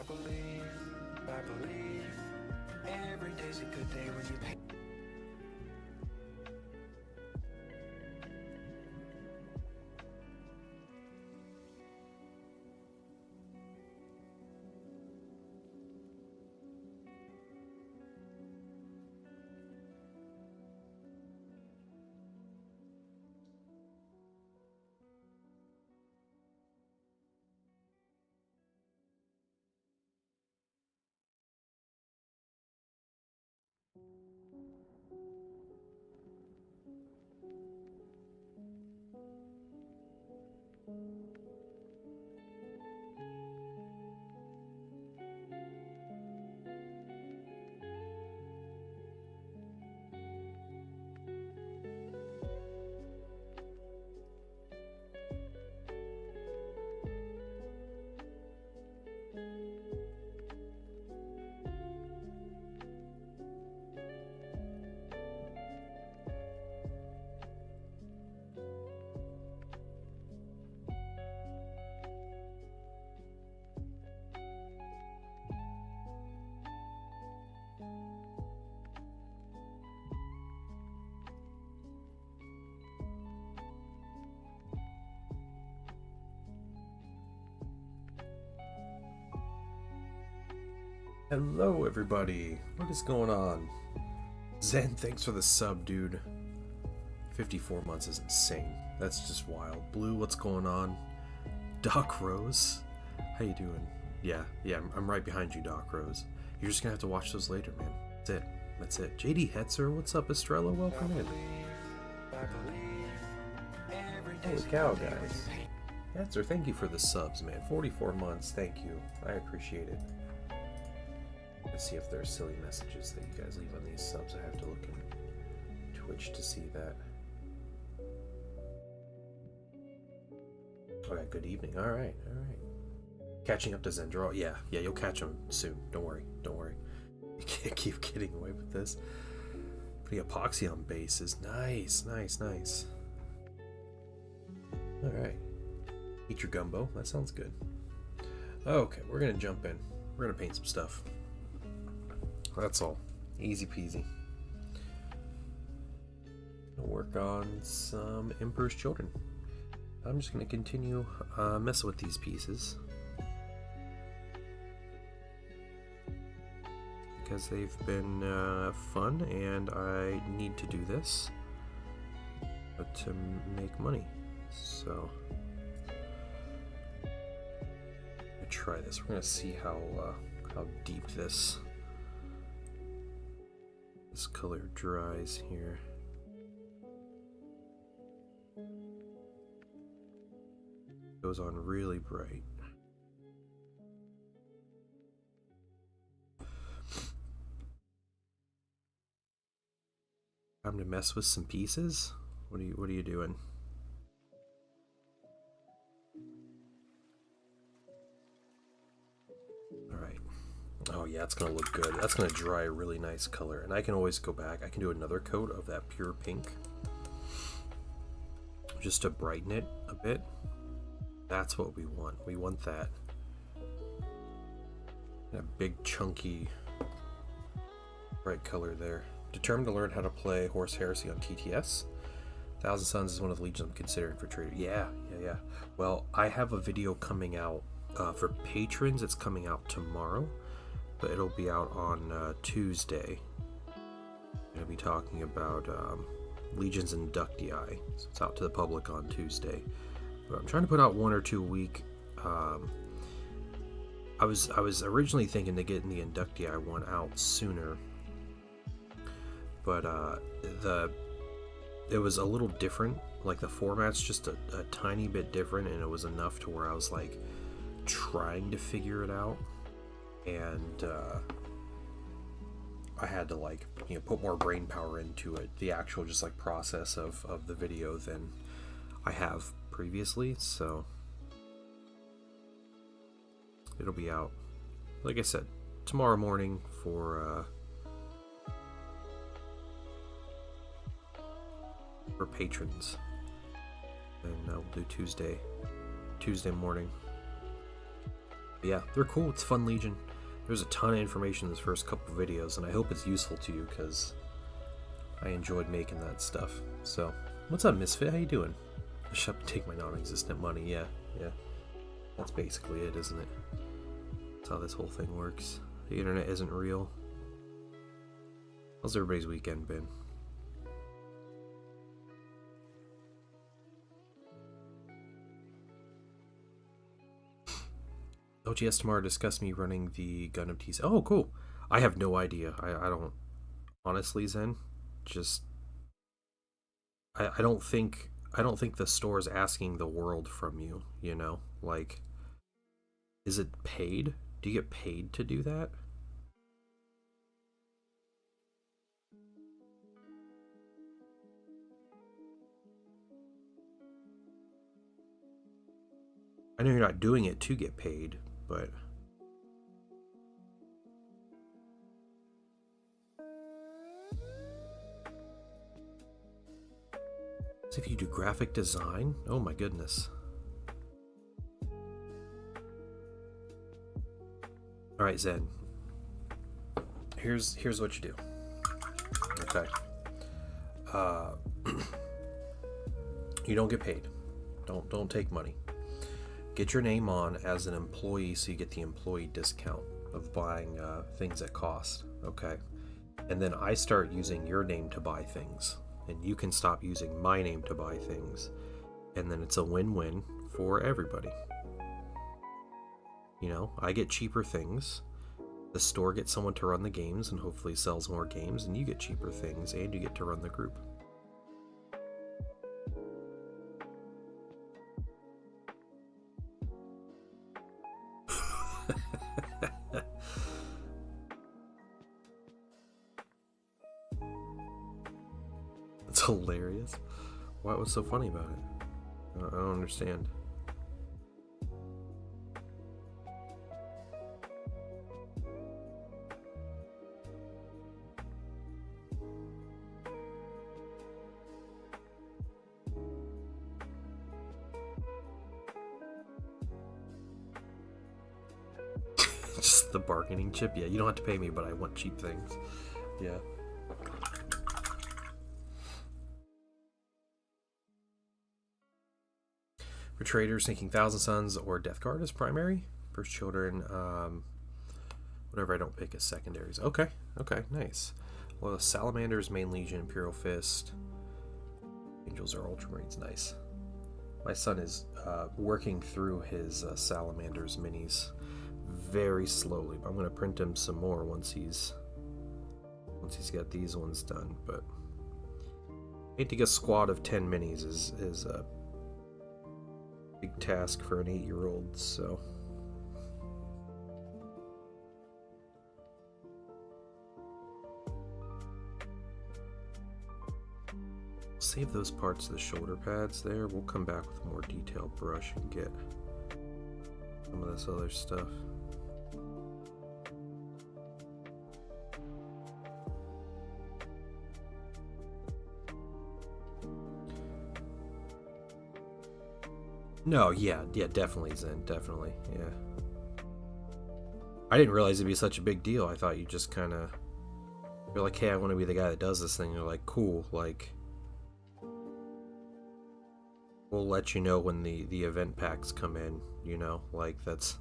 I believe every day's a good day when you pay. Hello everybody, what is going on? Zen, thanks for the sub, dude. 54 months is insane. That's just wild. Blue, what's going on? Doc Rose, how you doing? Yeah, I'm right behind you, Doc Rose. You're just gonna have to watch those later, man. That's it. JD Hetzer, what's up, Estrella? Welcome in. Holy cow, guys. Hetzer, thank you for the subs, man. 44 months, thank you. I appreciate it. Let's see if there are silly messages that you guys leave on these subs. I have to look in Twitch to see that. Alright, good evening. Alright. Catching up to Zendro. Yeah, you'll catch him soon. Don't worry. You can't keep getting away with this. Putting epoxy on base is nice. Alright. Eat your gumbo. That sounds good. Okay, we're gonna jump in. We're gonna paint some stuff. That's all. Easy peasy. Gonna work on some Emperor's Children. I'm just gonna continue messing with these pieces because they've been fun, and I need to do this to make money. So I'm gonna try this. We're gonna see how deep this color dries here. Goes on really bright. Time to mess with some pieces. What are you doing? Oh yeah, it's gonna look good. That's gonna dry a really nice color, and I can always go back. I can do another coat of that pure pink just to brighten it a bit. That's what we want. We want that big chunky bright color there. Determined to learn how to play Horse Heresy on TTS. Thousand Suns is one of the legions I'm considering for trader. Yeah. Well, I have a video coming out for patrons. It's coming out tomorrow, but it'll be out on Tuesday. I'm going to be talking about Legions Inductii, so it's out to the public on Tuesday. But I'm trying to put out 1 or 2 a week. I was originally thinking to get in the Inductii one out sooner, but it was a little different. Like the format's just a tiny bit different, and it was enough to where I was like trying to figure it out, and I had to put more brain power into it, the actual just like process of the video, than I have previously. So it'll be out, like I said, tomorrow morning for patrons, and we'll do Tuesday morning. But yeah, they're cool. It's fun, Legion. There's a ton of information in this first couple of videos, and I hope it's useful to you because I enjoyed making that stuff. So, what's up, Misfit? How you doing? I should have to take my non-existent money. Yeah. That's basically it, isn't it? That's how this whole thing works. The internet isn't real. How's everybody's weekend been? OGS tomorrow discussed me running the Gun of TC. Oh, cool. I have no idea. I don't... Honestly, Zen, just... I don't think the store's asking the world from you, you know? Like, is it paid? Do you get paid to do that? I know you're not doing it to get paid, but... So if you do graphic design? Oh my goodness. Alright, Zen. Here's what you do. Okay. You don't get paid. Don't take money. Get your name on as an employee so you get the employee discount of buying things at cost. Okay. And then I start using your name to buy things. And you can stop using my name to buy things. And then it's a win-win for everybody. You know, I get cheaper things. The store gets someone to run the games and hopefully sells more games, and you get cheaper things and you get to run the group. It's hilarious. What was so funny about it? I don't understand. Just the bargaining chip? Yeah, you don't have to pay me, but I want cheap things. Yeah. For traders thinking Thousand Suns or Death Guard is primary. First Children, whatever I don't pick as secondaries. Okay, nice. Well, Salamanders, Main Legion, Imperial Fist. Angels are Ultramarines, nice. My son is working through his Salamanders minis very slowly, but I'm going to print him some more once he's got these ones done. But I think a squad of 10 minis is a big task for an 8-year-old, so save those parts of the shoulder pads there. We'll come back with a more detailed brush and get some of this other stuff. No, yeah, definitely, Zen, definitely, yeah. I didn't realize it'd be such a big deal. I thought you just kind of, you're like, hey, I want to be the guy that does this thing. You're like, cool, like, we'll let you know when the event packs come in, you know, like, that's,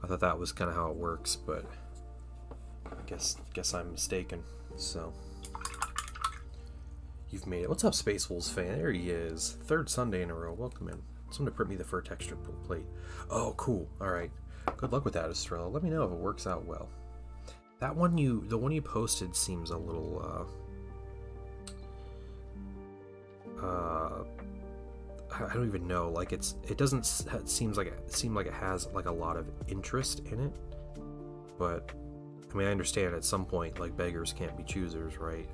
I thought that was kind of how it works, but I guess I'm mistaken. So you've made it. What's up, Space Wolves fan? There he is. 3rd Sunday in a row. Welcome in. Someone to print me the fur texture plate. Oh, cool. All right. Good luck with that, Estrella. Let me know if it works out well. That one the one you posted seems a little I don't even know. Like it seem like it has like a lot of interest in it. But I mean, I understand at some point like beggars can't be choosers, right?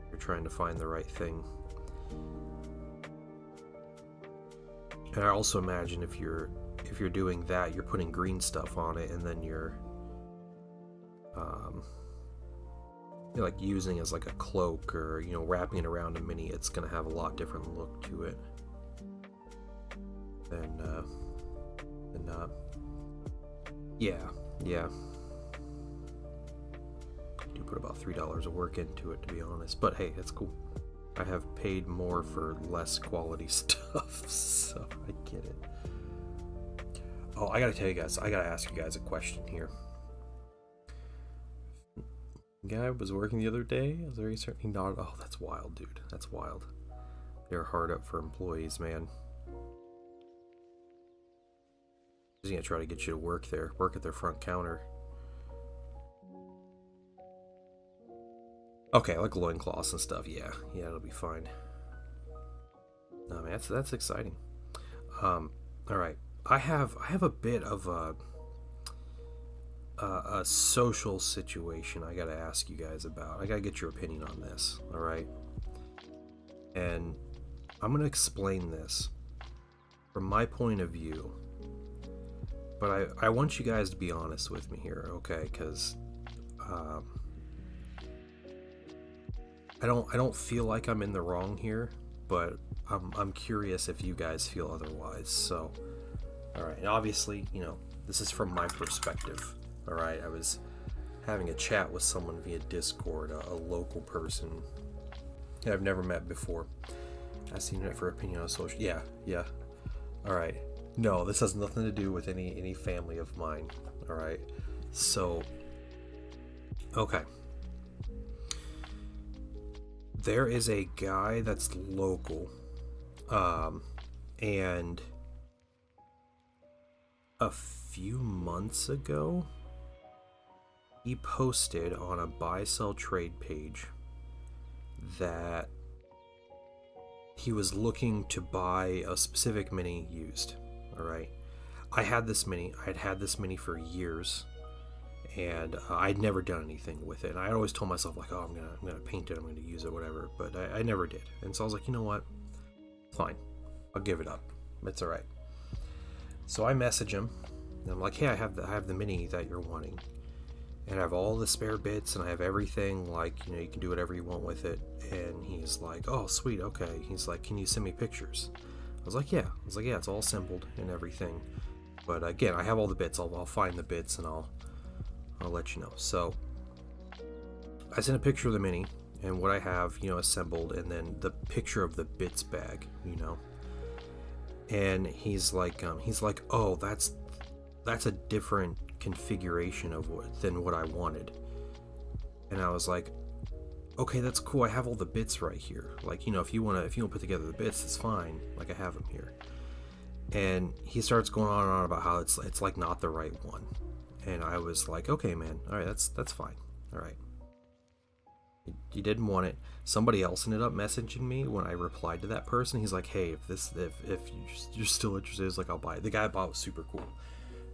You're trying to find the right thing. And I also imagine if you're doing that, you're putting green stuff on it, and then you're like using it as like a cloak, or you know, wrapping it around a mini. It's gonna have a lot different look to it than not. Yeah, yeah. Do put about $3 of work into it, to be honest. But hey, it's cool. I have paid more for less quality stuff, so I get it. Oh, I gotta tell you guys, I gotta ask you guys a question here. Guy was working the other day. I was very certain he nodded. Oh, that's wild, dude. That's wild. They're hard up for employees, man. He's gonna try to get you to work there, work at their front counter. Okay, like loincloths and stuff. Yeah, it'll be fine. No, man, that's exciting. All right, I have a bit of a social situation I gotta ask you guys about. I gotta get your opinion on this. All right, and I'm gonna explain this from my point of view, but I want you guys to be honest with me here, okay? Because I don't feel like I'm in the wrong here, but I'm curious if you guys feel otherwise. So, all right, and obviously, this is from my perspective. All right, I was having a chat with someone via Discord, a local person I've never met before. Asked the internet for opinion on social. Yeah. All right. No, this has nothing to do with any family of mine. All right. So, okay. There is a guy that's local, and a few months ago, he posted on a buy-sell trade page that he was looking to buy a specific mini used. All right, I had this mini. I'd had this mini for years, and I'd never done anything with it. And I always told myself like, oh, I'm gonna paint it, I'm gonna use it, whatever. But I never did. And so I was like, you know what? Fine, I'll give it up. It's all right. So I message him, and I'm like, hey, I have the mini that you're wanting, and I have all the spare bits, and I have everything. Like, you can do whatever you want with it. And he's like, oh, sweet, okay. He's like, can you send me pictures? I was like, yeah. It's all assembled and everything. But again, I have all the bits. I'll find the bits and I'll let you know. So I sent a picture of the mini and what I have, assembled, and then the picture of the bits bag, And he's like, oh, that's a different configuration than what I wanted. And I was like, okay, that's cool. I have all the bits right here. Like, if you want to put together the bits, it's fine. Like, I have them here. And he starts going on and on about how it's like not the right one. And I was like, okay, man. All right, that's fine. All right. You didn't want it. Somebody else ended up messaging me when I replied to that person. He's like, hey, if you're still interested, it's like, I'll buy it. The guy I bought was super cool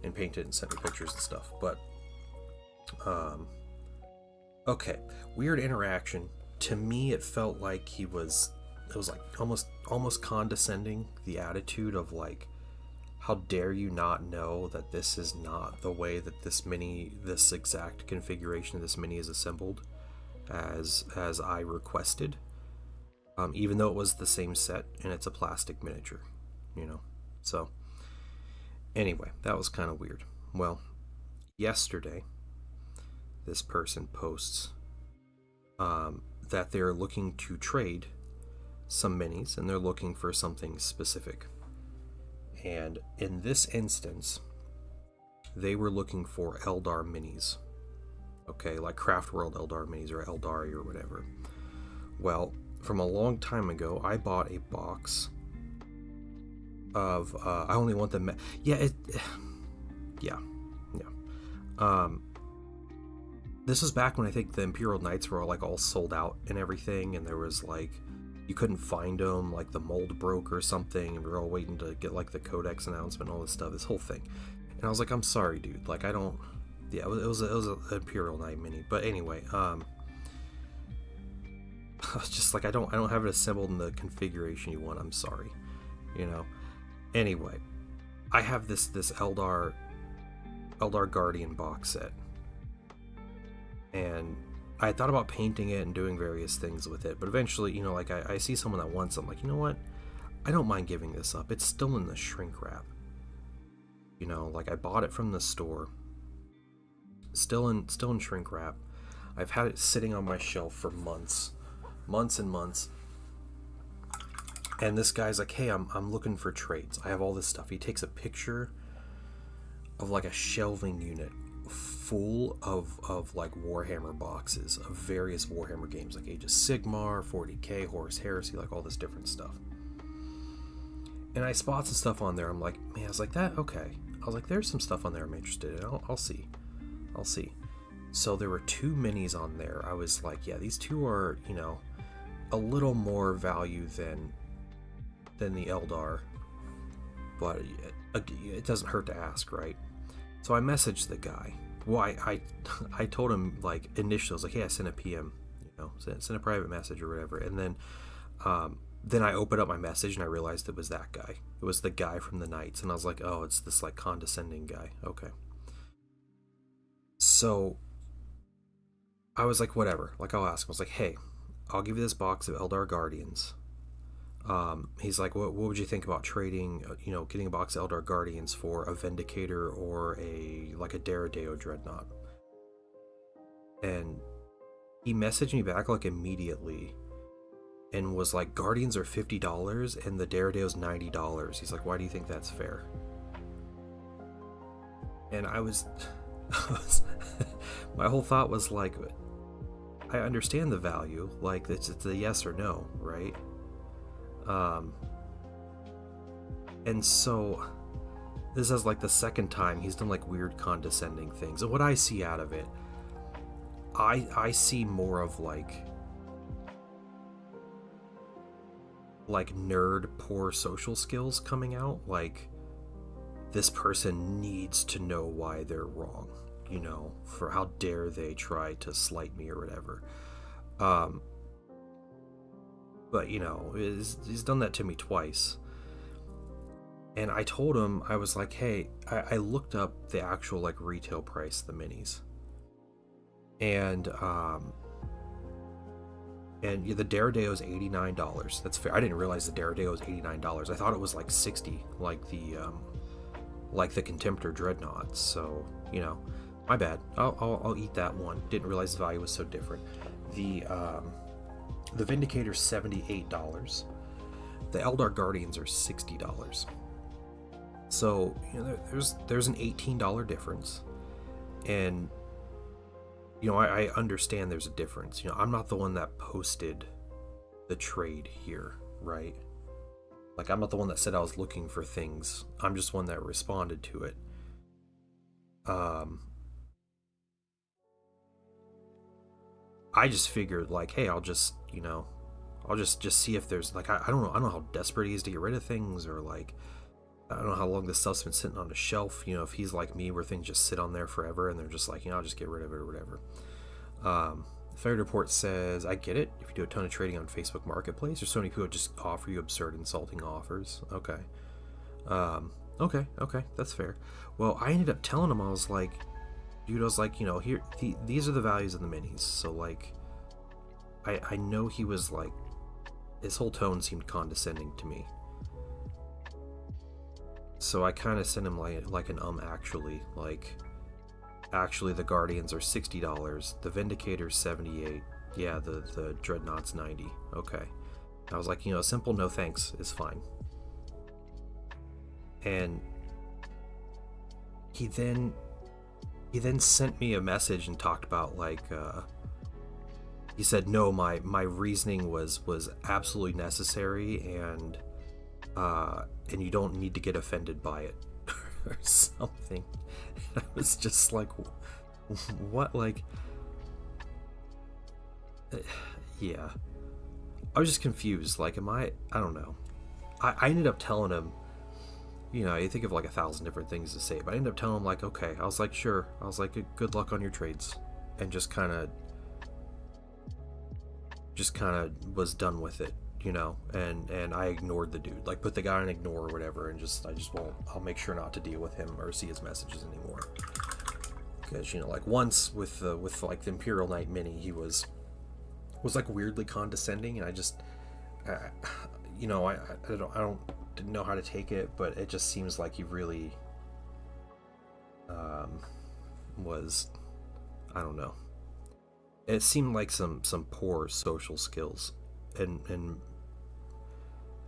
and painted and sent me pictures and stuff. But, okay, weird interaction. To me, it felt like it was like almost condescending. The attitude of like, how dare you not know that this is not the way that this exact configuration of this mini is assembled as I requested, even though it was the same set and it's a plastic miniature, So anyway, that was kind of weird. Well, yesterday, this person posts that they're looking to trade some minis and they're looking for something specific. And in this instance, they were looking for Eldar minis. Okay, like Craft World Eldar minis or Eldari or whatever. Well, from a long time ago, I bought a box of I only want the this was back when I think the Imperial Knights were all sold out and everything, and there was like, you couldn't find them, like the mold broke or something, and we were all waiting to get like the Codex announcement and all this stuff, this whole thing. And I was like, I'm sorry, dude, like, I don't, yeah, it was an Imperial Knight mini. But anyway, I was just like, I don't have it assembled in the configuration you want, I'm sorry, Anyway, I have this Eldar Guardian box set, and I thought about painting it and doing various things with it, but eventually, I see someone that wants it. I'm like, you know what? I don't mind giving this up. It's still in the shrink wrap. Like, I bought it from the store, still in shrink wrap. I've had it sitting on my shelf for months and months. And this guy's like, hey, I'm looking for trades. I have all this stuff. He takes a picture of like a shelving unit full of like Warhammer boxes of various Warhammer games, like Age of Sigmar, 40k, Horus Heresy, like all this different stuff. And I spot some stuff on there. I'm like, man, I was like, that, okay. I was like, there's some stuff on there I'm interested in. I'll see. So there were 2 minis on there. I was like, yeah, these 2 are, you know, a little more value than the Eldar, but it doesn't hurt to ask, right? So I messaged the guy. Well, I told him, like, initially, I was like, hey, I sent a PM, you know, sent a private message or whatever, and then I opened up my message and I realized it was that guy. It was the guy from the Knights, and I was like, oh, it's this like condescending guy. Okay. So I was like, whatever. Like, I'll ask him. I was like, hey, I'll give you this box of Eldar Guardians. He's like, what would you think about trading, you know, getting a box of Eldar Guardians for a Vindicator or a Daredeo Dreadnought? And he messaged me back like immediately and was like, Guardians are $50 and the Daredeo's $90. He's like, why do you think that's fair? And I was my whole thought was like, I understand the value, like it's a yes or no, right? And so this is like the second time he's done like weird condescending things, and what I see out of it, I see more of like nerd poor social skills coming out. Like, this person needs to know why they're wrong, you know, for how dare they try to slight me or whatever. But, you know, he's done that to me twice. And I told him, I was like, hey, I looked up the actual, like, retail price of the minis. And the Daredeo is $89. That's fair. I didn't realize the Daredeo was $89. I thought it was, like, $60, like the Contemptor Dreadnought. So, you know, my bad. I'll eat that one. Didn't realize the value was so different. The Vindicator's $78. The Eldar Guardians are $60. So, you know, there's an $18 difference. And, you know, I understand there's a difference. You know, I'm not the one that posted the trade here, right? Like, I'm not the one that said I was looking for things. I'm just one that responded to it. I just figured, like, hey, I'll just see if there's, like, I don't know how desperate he is to get rid of things, or, like, I don't know how long this stuff's been sitting on a shelf, you know, if he's like me, where things just sit on there forever, and they're just like, you know, I'll just get rid of it or whatever. Fire Report says, I get it, if you do a ton of trading on Facebook Marketplace, there's so many people that just offer you absurd, insulting offers. Okay. Okay, that's fair. Well, I ended up telling him, I was like, dude, I was like, you know, here, these are the values of the minis. So, like, I know he was like, his whole tone seemed condescending to me. So I kind of sent him like an actually the Guardians are $60, the Vindicator's $78, yeah, the Dreadnought's $90. Okay. I was like, you know, a simple no thanks is fine. And he then sent me a message and talked about, like, he said, no, my reasoning was absolutely necessary, and you don't need to get offended by it or something. And I was just like, what? Like, yeah, I was just confused. Like, I don't know. I ended up telling him, you know, you think of like 1,000 different things to say, but I ended up telling him, like, okay, I was like, sure. I was like, good luck on your trades, and just kind of was done with it, you know, and I ignored the dude, like, put the guy on ignore or whatever, and I just won't, I'll make sure not to deal with him or see his messages anymore. Because, you know, like, once with like the Imperial Knight mini, he was like weirdly condescending, and I just, you know, I didn't know how to take it, but it just seems like he really was I don't know. It seemed like some poor social skills, in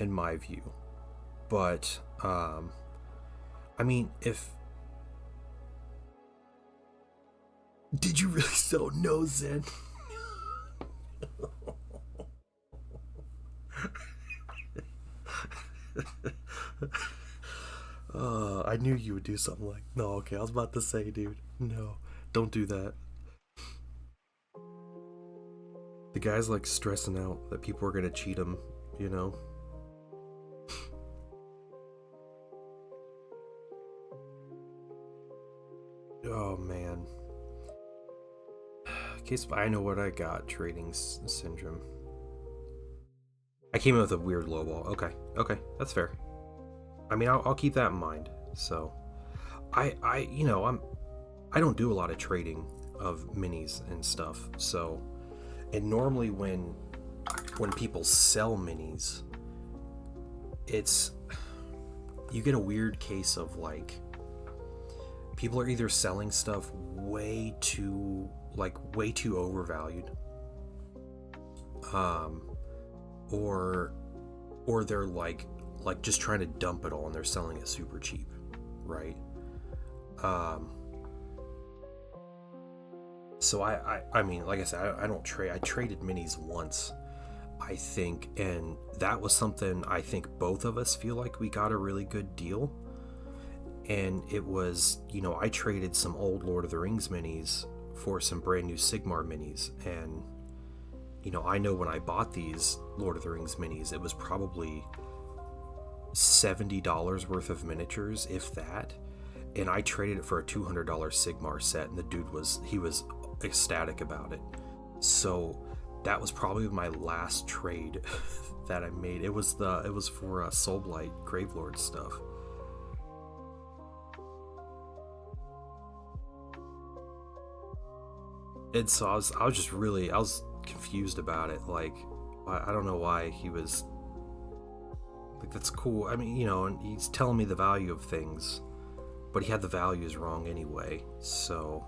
my view. But I mean, if did you really so know Zen? I knew you would do something like. No, okay, I was about to say, dude, no, don't do that. The guy's like stressing out that people are gonna cheat him, you know. Oh man. In case I know what I got, trading syndrome. I came in with a weird low ball. Okay, okay, that's fair. I mean, I'll keep that in mind. So, I don't do a lot of trading of minis and stuff. So, and normally when people sell minis, it's you get a weird case of like people are either selling stuff way too overvalued, um, or they're like just trying to dump it all and they're selling it super cheap, right? Um, so I mean, like I said, I don't trade. I traded minis once, I think, and that was something I think both of us feel like we got a really good deal. And it was, I traded some old Lord of the Rings minis for some brand new Sigmar minis, and I know when I bought these Lord of the Rings minis, it was probably $70 worth of miniatures, if that. And I traded it for a $200 Sigmar set, and the dude was ecstatic about it. So that was probably my last trade that I made. It was for Soulblight Gravelord stuff. And so I was confused about it. Like, I don't know why he was like, that's cool. I mean, and he's telling me the value of things, but he had the values wrong anyway. So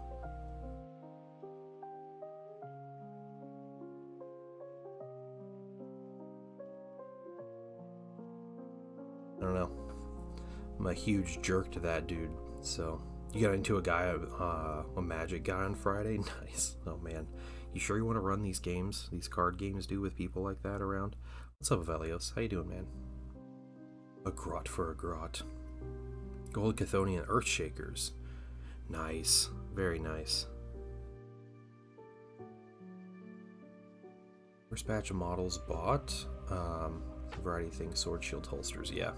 I don't know. I'm a huge jerk to that dude. So you got into a Magic guy on Friday? Nice. Oh man, you sure you want to run these games, these card games, with people like that around? What's up, Avelios? How you doing, man? A grot for a grot. Gold Chthonian Earthshakers. Nice. Very nice. First batch of models bought. Variety of things, sword, shield, holsters. Yeah.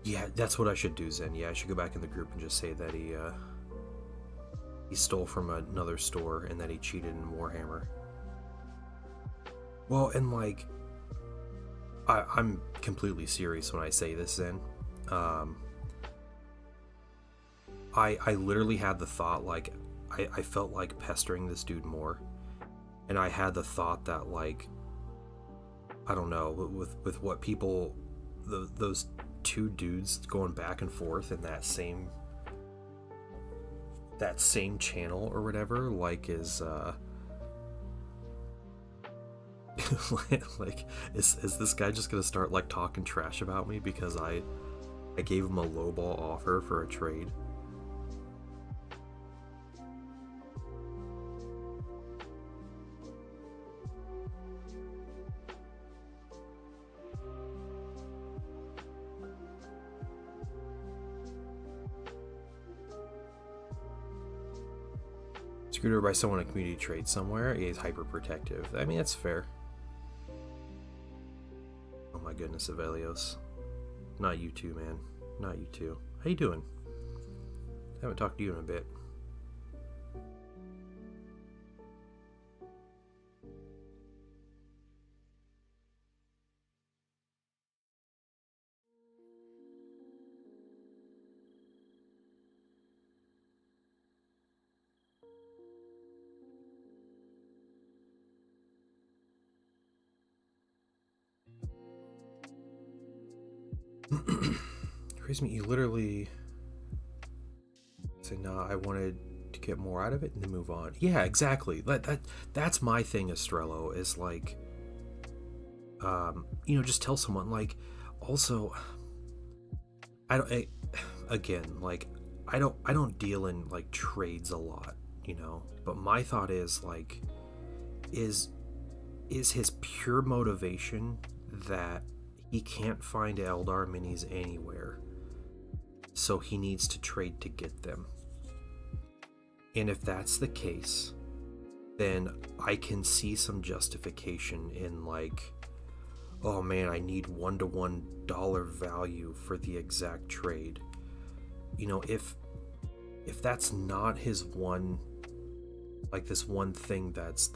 Yeah, that's what I should do, Zen. Yeah, I should go back in the group and just say that he stole from another store and that he cheated in Warhammer. Well, and like, I'm completely serious when I say this, Zen. I literally had the thought, like, I felt like pestering this dude more, and I had the thought that, like, I don't know, with what people, those two dudes going back and forth in that same channel or whatever, like, is like, is this guy just gonna start like talking trash about me because I gave him a lowball offer for a trade? Screwed over by someone in a community trade somewhere. Yeah, he's hyper protective. I mean, that's fair. Oh my goodness, Avelios. Not you too, man. Not you too. How you doing? I haven't talked to you in a bit. Crazy me, you literally Say, nah, I wanted to get more out of it and then move on. Yeah, exactly. That's my thing, Estrello, is like, just tell someone, like, also, I don't, again, like, I don't deal in, like, trades a lot, but my thought is, like, is his pure motivation that he can't find Eldar minis anywhere, so he needs to trade to get them? And if that's the case, then I can see some justification in, like, oh man, I need $1-to-1 value for the exact trade. If that's not his one, like, this one thing that's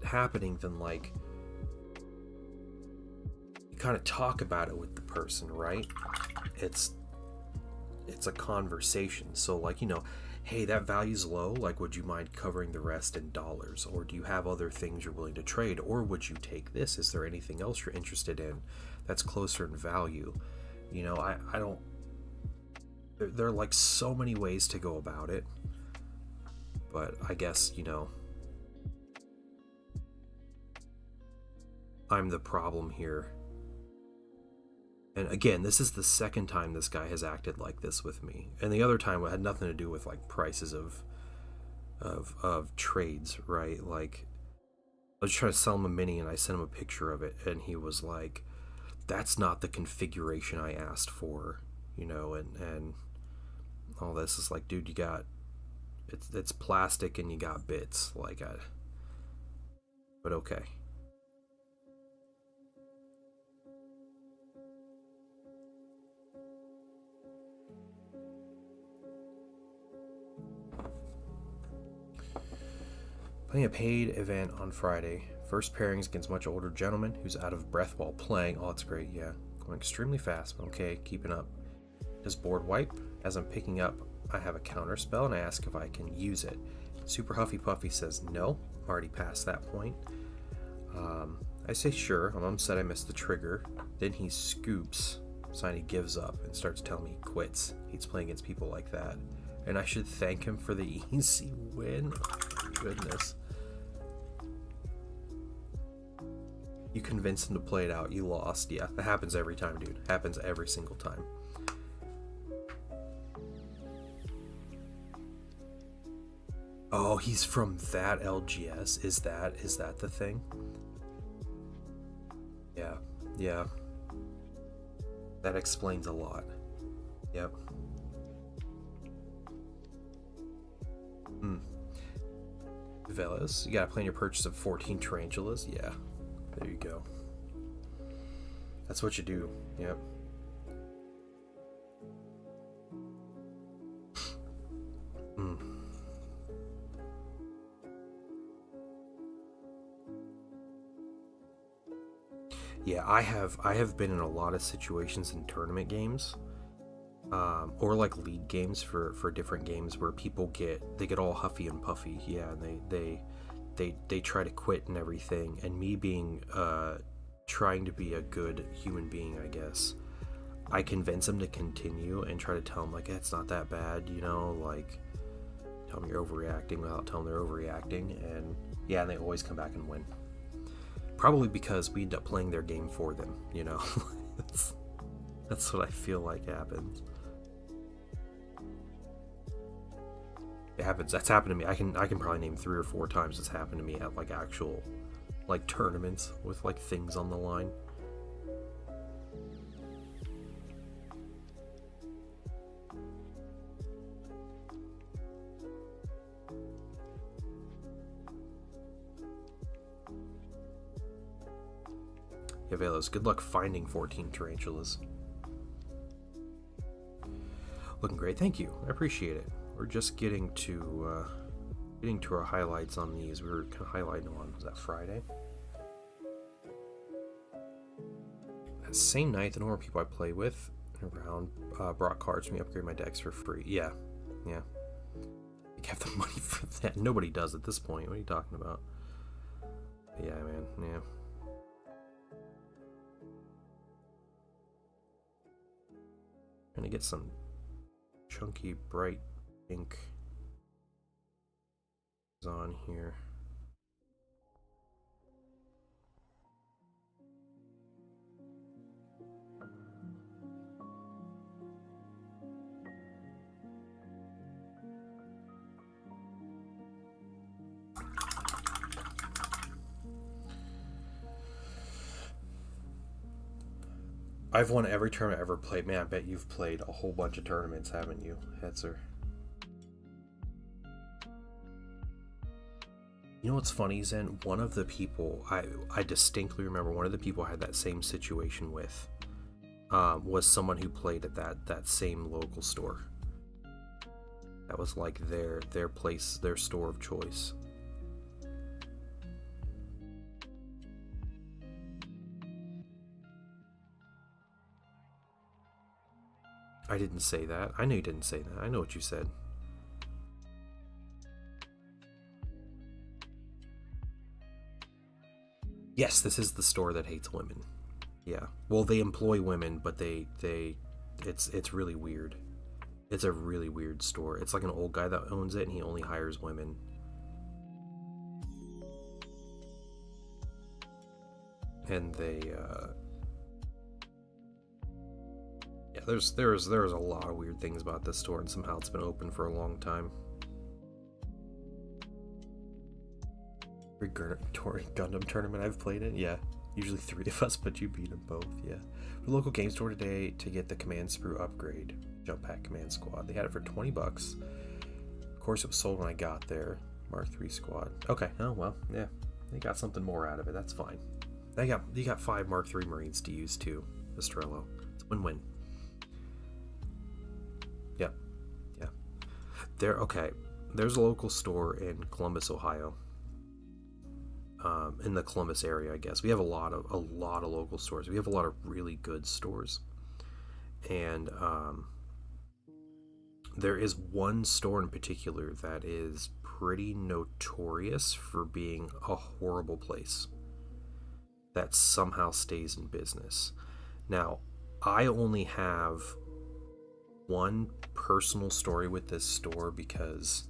happening, then, like, you kind of talk about it with the person, right? It's a conversation. So, like, hey, that value's low, like, would you mind covering the rest in dollars? Or do you have other things you're willing to trade? Or would you take this? Is there anything else you're interested in that's closer in value? I don't, there are, like, so many ways to go about it, but I guess, I'm the problem here. And again, this is the second time this guy has acted like this with me. And the other time it had nothing to do with, like, prices of trades, right? Like, I was trying to sell him a mini and I sent him a picture of it and he was like, that's not the configuration I asked for, and all this is like, dude, you got, it's plastic and you got bits, like, but okay. Playing a paid event on Friday. First pairings against much older gentleman who's out of breath while playing. Oh, that's great, yeah. Going extremely fast, but okay, keeping up. Does board wipe? As I'm picking up, I have a counter spell and I ask if I can use it. Super Huffy Puffy says no. I'm already past that point. I say sure. I'm upset I missed the trigger. Then he scoops, sign he gives up and starts telling me he quits. He's playing against people like that. And I should thank him for the easy win. Oh, goodness. You convinced him to play it out. You lost. Yeah, that happens every time, dude. Happens every single time. Oh, he's from that LGS. Is that the thing? Yeah. That explains a lot. Yep. Velos, you gotta plan your purchase of 14 tarantulas. Yeah, there you go. That's what you do. Yep. Yeah, I have been in a lot of situations in tournament games, or like league games for different games where people get all huffy and puffy. Yeah, and they try to quit and everything. And me being trying to be a good human being, I guess, I convince them to continue and try to tell them, like, it's not that bad, like, tell them you're overreacting without telling them they're overreacting. And yeah, and they always come back and win. Probably because we end up playing their game for them, That's what I feel like happens. It happens. That's happened to me. I can probably name 3 or 4 times it's happened to me at, like, actual, like, tournaments with, like, things on the line. Yeah, Velos, good luck finding 14 tarantulas. Looking great, thank you. I appreciate it. We're just getting to our highlights on these. We were kind of highlighting on, was that Friday? That same night, the normal people I play with around brought cards for me to upgrade my decks for free. Yeah. You have the money for that. Nobody does at this point. What are you talking about? Yeah, man. Yeah. Gonna get some chunky, bright think is on here. I've won every tournament I ever played. Man, I bet you've played a whole bunch of tournaments, haven't you, Hetzer? You know what's funny, Zen? One of the people, I distinctly remember one of the people I had that same situation with was someone who played at that same local store. That was like their place, their store of choice. I didn't say that. I know you didn't say that. I know what you said. Yes, this is the store that hates women. Yeah. Well, they employ women, but it's really weird. It's a really weird store. It's like an old guy that owns it, and he only hires women. And they, yeah, there's a lot of weird things about this store, and somehow it's been open for a long time. Gundam tournament I've played in, yeah. Usually 3 of us, but you beat them both, yeah. The local game store today to get the Command Sprue upgrade, Jump Pack Command Squad. They had it for $20. Of course, it was sold when I got there. Mark III Squad. Okay, oh well, yeah. They got something more out of it, that's fine. You got 5 Mark III Marines to use too, Estrello. It's win-win. Yep, yeah. There's a local store in Columbus, Ohio. In the Columbus area, I guess we have a lot of local stores. We have a lot of really good stores, and there is one store in particular that is pretty notorious for being a horrible place that somehow stays in business. Now, I only have one personal story with this store because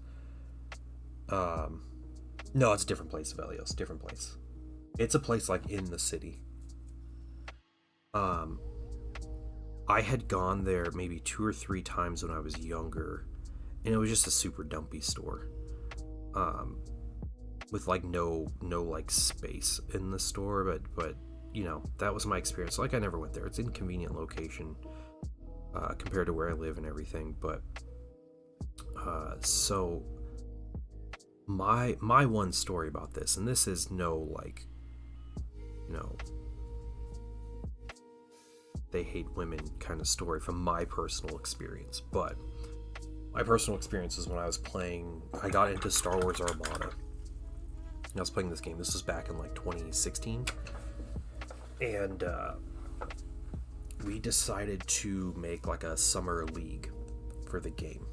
no, it's a different place, Velios. Different place. It's a place like in the city. I had gone there maybe 2 or 3 times when I was younger, and it was just a super dumpy store. With like no like space in the store, but you know, that was my experience. Like, I never went there. It's an inconvenient location compared to where I live and everything, but so my one story about this, and this is no like, you know, they hate women kind of story from my personal experience, but my personal experience is when I got into Star Wars Armada. And I was playing this game. This was back in like 2016, and we decided to make like a summer league for the game.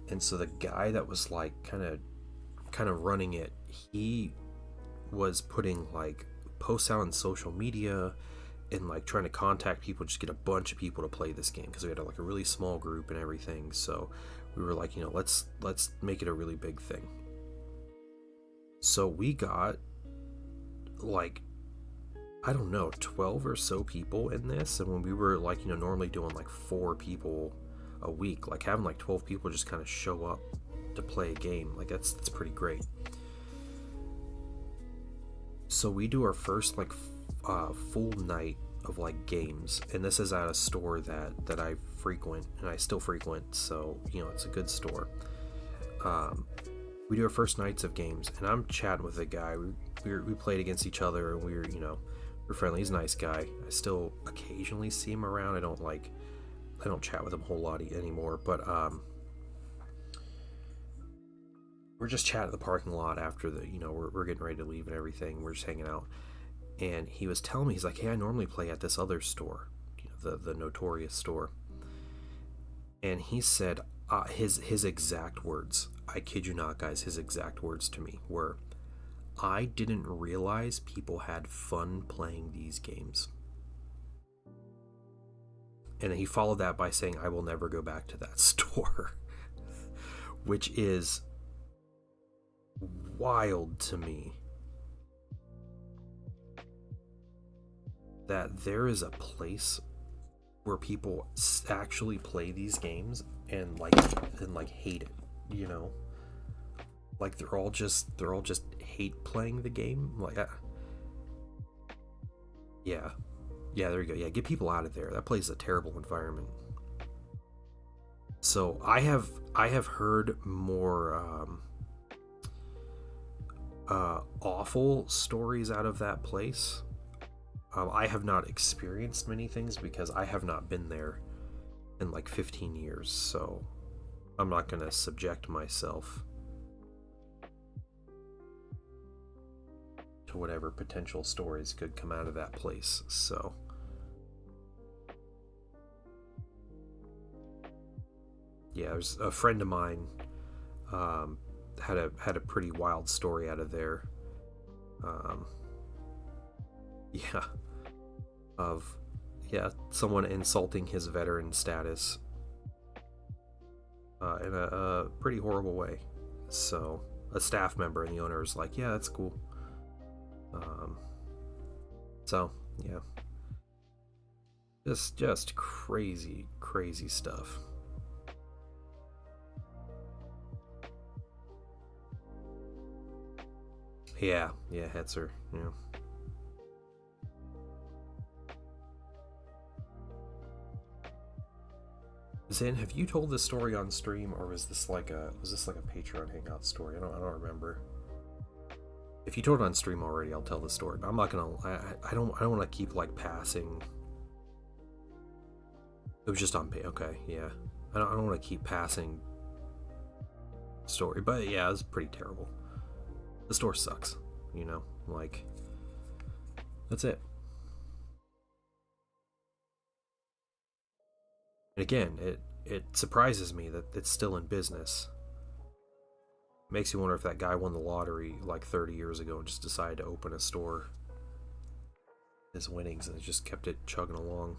And so the guy that was like kind of running it, he was putting like posts out on social media and like trying to contact people, just get a bunch of people to play this game, because we had like a really small group and everything. So we were like, you know, let's make it a really big thing. So we got like, I don't know, 12 or so people in this, and when we were like, you know, normally doing like 4 people a week, like having like 12 people just kind of show up to play a game, like that's pretty great. So we do our first like full night of like games, and this is at a store that I frequent, and I still frequent, so you know, it's a good store. We do our first nights of games, and I'm chatting with a guy. We played against each other, and we're friendly. He's a nice guy. I still occasionally see him around. I don't chat with him a whole lot anymore, but we're just chatting at the parking lot after the, you know, we're getting ready to leave and everything. We're just hanging out, and he was telling me, he's like, hey, I normally play at this other store, you know, the notorious store. And he said his exact words, I kid you not, guys, his exact words to me were, I didn't realize people had fun playing these games. And he followed that by saying, I will never go back to that store. which is wild to me. That there is a place where people actually play these games and hate it, you know? Like they're all just hate playing the game. Like yeah. Yeah, there you go. Yeah, get people out of there. That place is a terrible environment. So I have heard more awful stories out of that place. I have not experienced many things because I have not been there in like 15 years, so I'm not going to subject myself to whatever potential stories could come out of that place. So yeah, there's a friend of mine had a pretty wild story out of there. Yeah, of someone insulting his veteran status in a pretty horrible way. So a staff member and the owner is like, yeah, that's cool. So yeah, just crazy stuff. Yeah, Hetzer, yeah. Zin, have you told this story on stream, or was this like a Patreon hangout story? I don't remember. If you told it on stream already, I'll tell the story. But I'm not gonna. I don't want to keep like passing. It was just on pay. Okay, yeah. I don't want to keep passing story, but yeah, it was pretty terrible. The store sucks, you know. Like that's it. And again, it surprises me that it's still in business. Makes you wonder if that guy won the lottery like 30 years ago and just decided to open a store. His winnings and just kept it chugging along.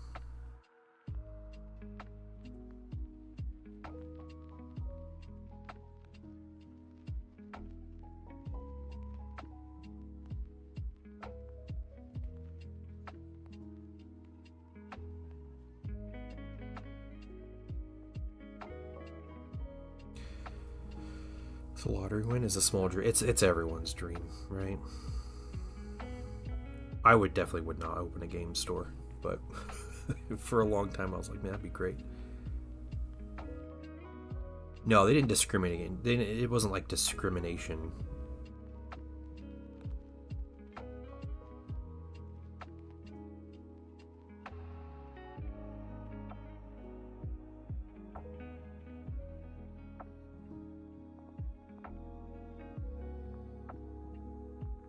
The lottery win is a small dream. It's everyone's dream, right? I would not open a game store, but for a long time I was like, man, that'd be great. No, they didn't discriminate. It wasn't like discrimination.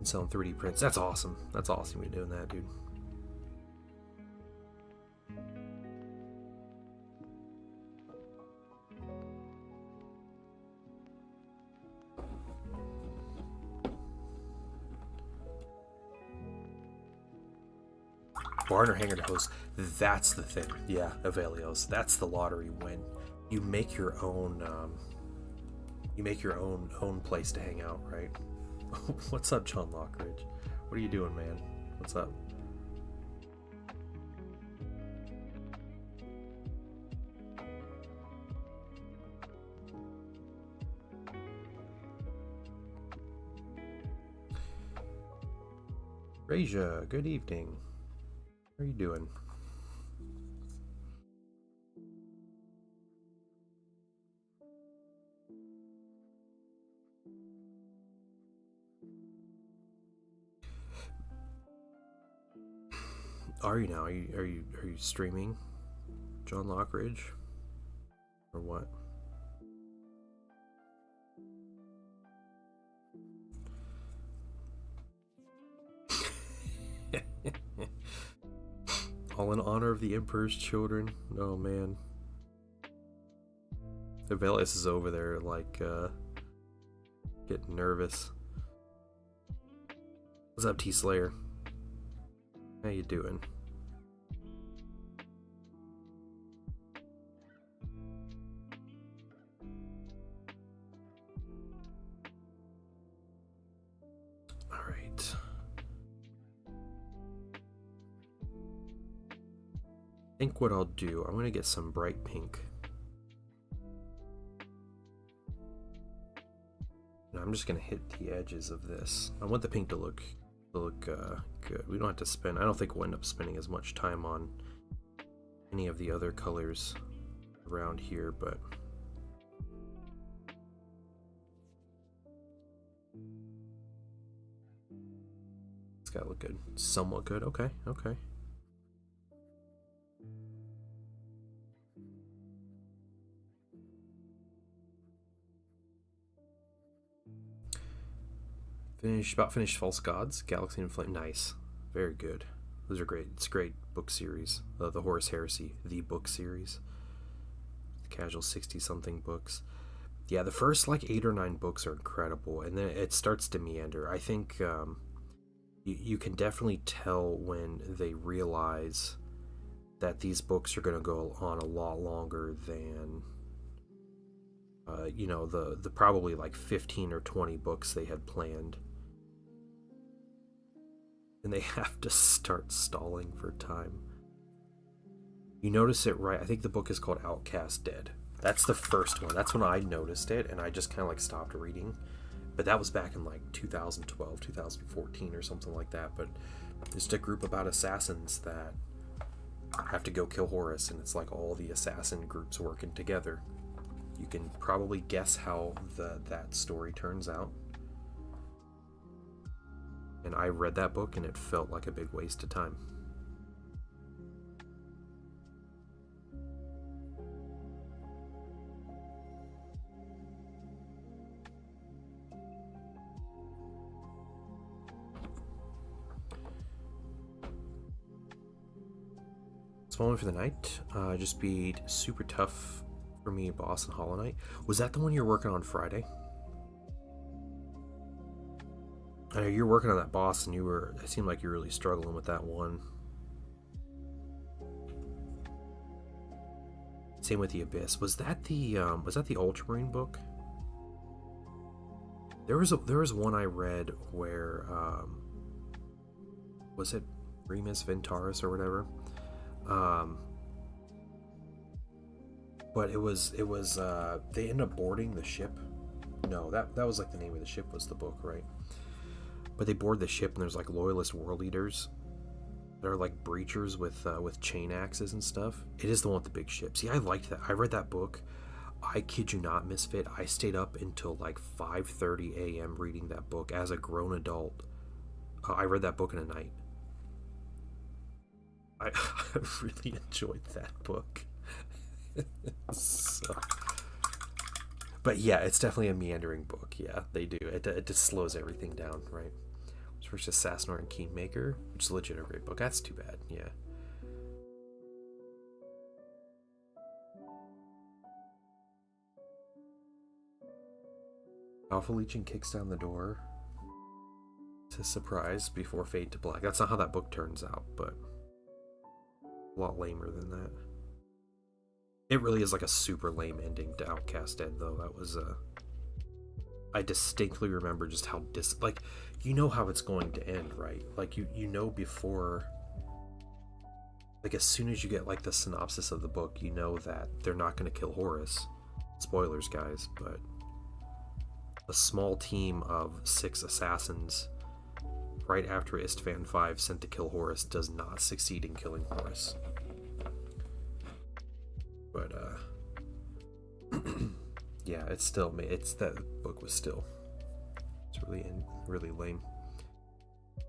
Selling 3D prints. That's awesome. That's awesome you're doing that, dude. Barn or hangar to host. That's the thing. Yeah, Avelios. That's the lottery win. You make your own own place to hang out, right? What's up, John Lockridge? What are you doing, man? What's up? Raja, good evening. How are you doing? Are you now? Are you streaming, John Lockridge, or what? All in honor of the Emperor's children. Oh man, Avelius is over there like getting nervous. What's up, T Slayer? How you doing? think what I'll do, I'm gonna get some bright pink. And I'm just gonna hit the edges of this. I want the pink to look good. We don't have to spend, I don't think we'll end up spending as much time on any of the other colors around here, but it's gotta look good. Somewhat good. Okay, okay. Finished False Gods, Galaxy and Flame. Nice. Very good. Those are great. It's a great book series. The Horus Heresy, the book series. The casual 60-something books. Yeah, the first like 8 or 9 books are incredible, and then it starts to meander. I think you can definitely tell when they realize that these books are going to go on a lot longer than the probably like 15 or 20 books they had planned. And they have to start stalling for time. You notice it right. I think the book is called Outcast Dead. That's the first one. That's when I noticed it, and I just kind of like stopped reading. But that was back in like 2012, 2014 or something like that. But just a group about assassins that have to go kill Horus, and it's like all the assassin groups working together. You can probably guess how that story turns out. And I read that book and it felt like a big waste of time. Small one for the night. Just beat Super Tough for me, boss, and Hollow Knight. Was that the one you're working on Friday? I know you're working on that boss, and it seemed like you're really struggling with that one. Same with the Abyss. Was that the Ultramarine book? There was one I read where was it Remus Ventaris or whatever? But it was they ended up boarding the ship. No, that was like the name of the ship was the book, right? But they board the ship and there's like loyalist world eaters. They're like breachers with chain axes and stuff. It is the one with the big ship. See, I liked that. I read that book. I kid you not, Misfit. I stayed up until like 5:30 a.m. reading that book as a grown adult. I read that book in a night. I really enjoyed that book. So, but yeah, it's definitely a meandering book. Yeah, they do. It just slows everything down, right? Versus Sasnor and Kingmaker, which is legit a great book. That's too bad. Yeah. Alpha Legion kicks down the door to surprise before Fade to Black. That's not how that book turns out, but a lot lamer than that. It really is like a super lame ending to Outcast Dead, though. That was I distinctly remember just how you know how it's going to end, right? Like you know before, like as soon as you get like the synopsis of the book, you know that they're not going to kill Horus. Spoilers, guys, but a small team of 6 assassins right after Istvan V sent to kill Horus does not succeed in killing Horus. But yeah, that book was still, it's really lame.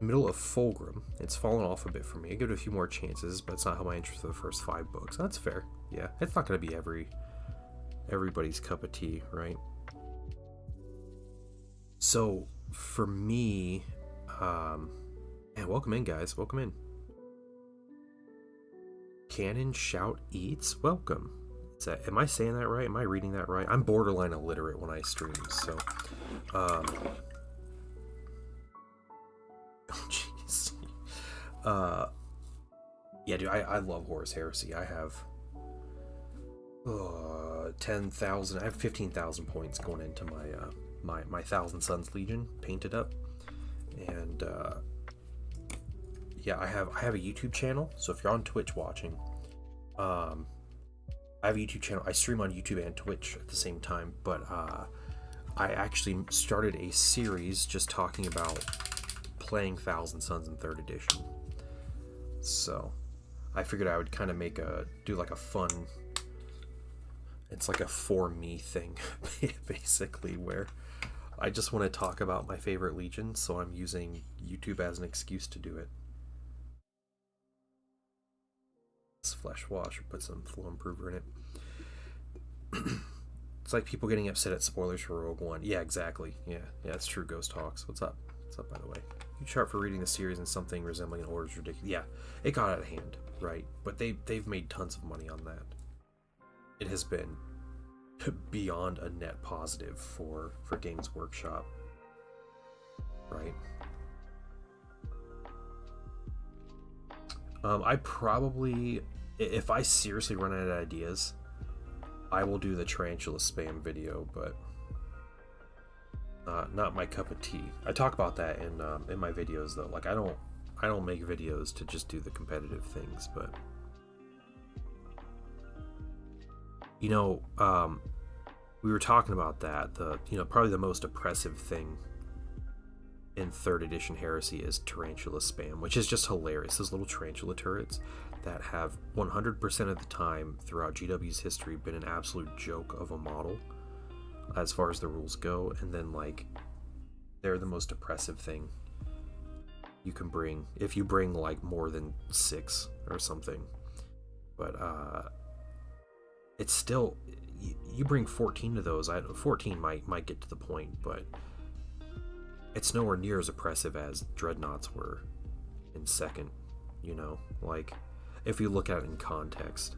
Middle of Fulgrim, it's fallen off a bit for me. I give it a few more chances, but it's not how my interest for the first 5 books. That's fair. Yeah, it's not going to be everybody's cup of tea, right? So for me, and welcome in, guys. Welcome in. Cannon Shout Eats, welcome. Am I saying that right? Am I reading that right? I'm borderline illiterate when I stream, so oh jeez. Yeah, dude, I love Horus Heresy. I have 10,000. I have 15,000 points going into my Thousand Suns Legion painted up, and yeah, I have a YouTube channel. So if you're on Twitch watching, Um, I have a YouTube channel. I stream on YouTube and Twitch at the same time, but I actually started a series just talking about playing Thousand Sons in 3rd edition. So I figured I would kind of do like a fun, it's like a for me thing, basically, where I just want to talk about my favorite legion, so I'm using YouTube as an excuse to do it. Let's flesh wash or put some flow improver in it. It's like people getting upset at spoilers for Rogue One. Yeah, exactly. Yeah, it's true. Ghost Hawks. What's up? What's up, by the way? You chart for reading the series and something resembling an order is ridiculous. Yeah, it got out of hand, right? But they've made tons of money on that. It has been beyond a net positive for Games Workshop, right? I probably, if I seriously run out of ideas, I will do the tarantula spam video, but not my cup of tea. I talk about that in my videos though. Like I don't make videos to just do the competitive things, but you know, we were talking about that. Probably the most oppressive thing in 3rd edition Heresy is tarantula spam, which is just hilarious. Those little tarantula turrets that have 100% of the time throughout GW's history been an absolute joke of a model as far as the rules go, and then like they're the most oppressive thing you can bring if you bring like more than 6 or something. But it's still, you bring 14 of those. 14 might get to the point, but it's nowhere near as oppressive as dreadnoughts were in 2nd, you know, like if you look at it in context.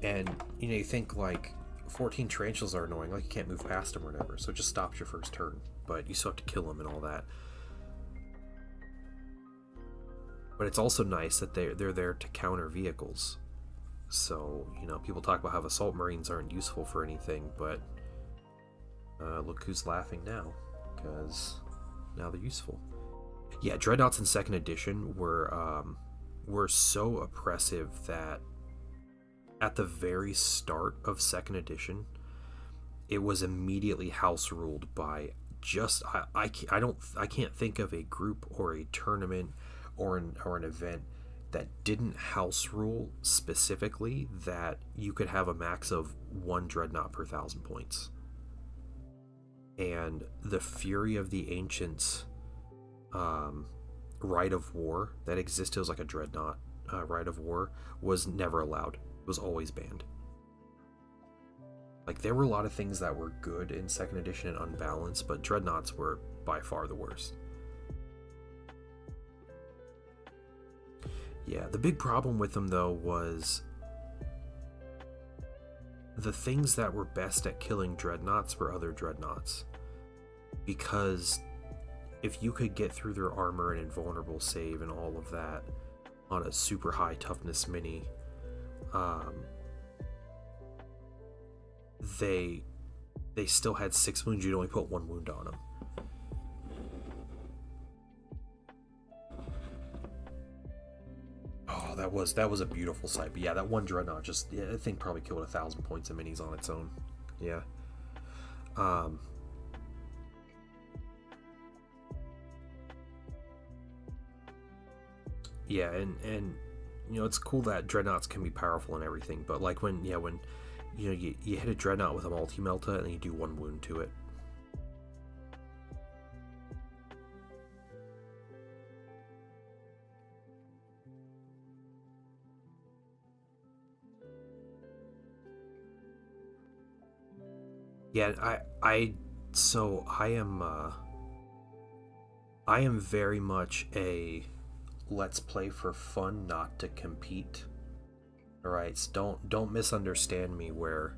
And you think like 14 tarantulas are annoying, like you can't move past them or whatever, so it just stops your first turn, but you still have to kill them and all that. But it's also nice that they're there to counter vehicles. So people talk about how assault marines aren't useful for anything, but look who's laughing now, because now they're useful. Yeah, dreadnoughts in 2nd edition were so oppressive that at the very start of 2nd edition, it was immediately house ruled by just I can't think of a group or a tournament or an event that didn't house rule specifically that you could have a max of 1 dreadnought per 1,000 points. And the Fury of the Ancients Rite of War that existed, was like a dreadnought Rite of War, was never allowed. It was always banned. Like there were a lot of things that were good in 2nd edition and unbalanced, but dreadnoughts were by far the worst. Yeah, the big problem with them though was the things that were best at killing dreadnoughts were other dreadnoughts, because if you could get through their armor and invulnerable save and all of that on a super high toughness mini, they still had 6 wounds. You'd only put 1 wound on them. Oh, that was a beautiful sight. But yeah, that 1 dreadnought I think probably killed 1,000 points of minis on its own. Yeah. Yeah, and it's cool that dreadnoughts can be powerful and everything, but like when you hit a dreadnought with a multi-melta and you do 1 wound to it. Yeah, I am very much a let's play for fun, not to compete. Alright, so don't misunderstand me where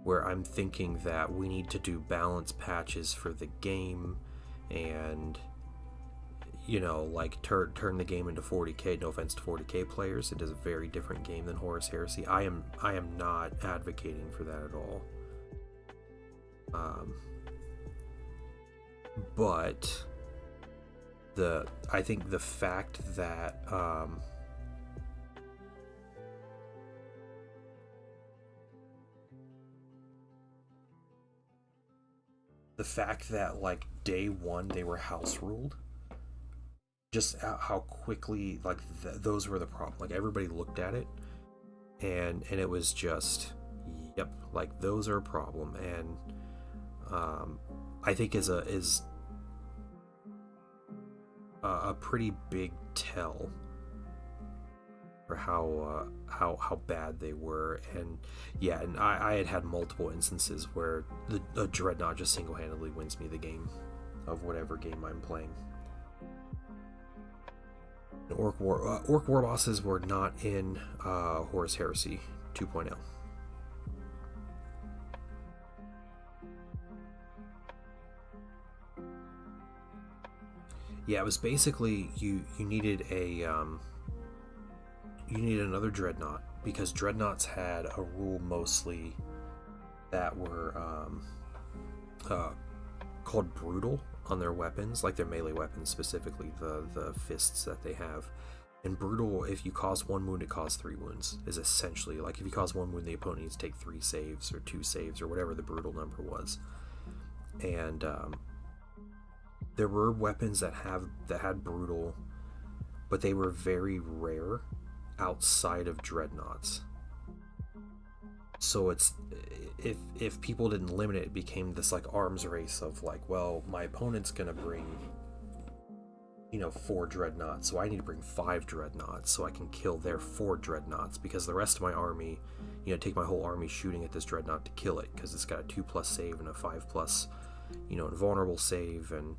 I'm thinking that we need to do balance patches for the game and like turn the game into 40k. No offense to 40k players, it is a very different game than Horus Heresy. I am not advocating for that at all. But I think the fact that like day one they were house ruled, just how quickly like those were the problem. Like everybody looked at it, and it was just, yep, like those are a problem. And I think is a pretty big tell for how bad they were. And yeah, and I had multiple instances where the Dreadnought just single-handedly wins me the game of whatever game I'm playing. Orc War bosses were not in Horus Heresy 2.0. Yeah, it was basically you needed a you needed another Dreadnought, because Dreadnoughts had a rule mostly that were called brutal on their weapons, like their melee weapons, specifically the fists that they have. And brutal, if you cause 1 wound, it causes 3 wounds, is essentially like if you cause 1 wound, the opponent needs to take 3 saves or 2 saves or whatever the brutal number was. And there were weapons that had brutal, but they were very rare outside of Dreadnoughts. So it's if people didn't limit it, it became this like arms race of like, well, my opponent's gonna bring 4 Dreadnoughts, so I need to bring 5 Dreadnoughts so I can kill their 4 Dreadnoughts, because the rest of my army, take my whole army shooting at this Dreadnought to kill it, because it's got a 2+ save and a 5+, invulnerable save, and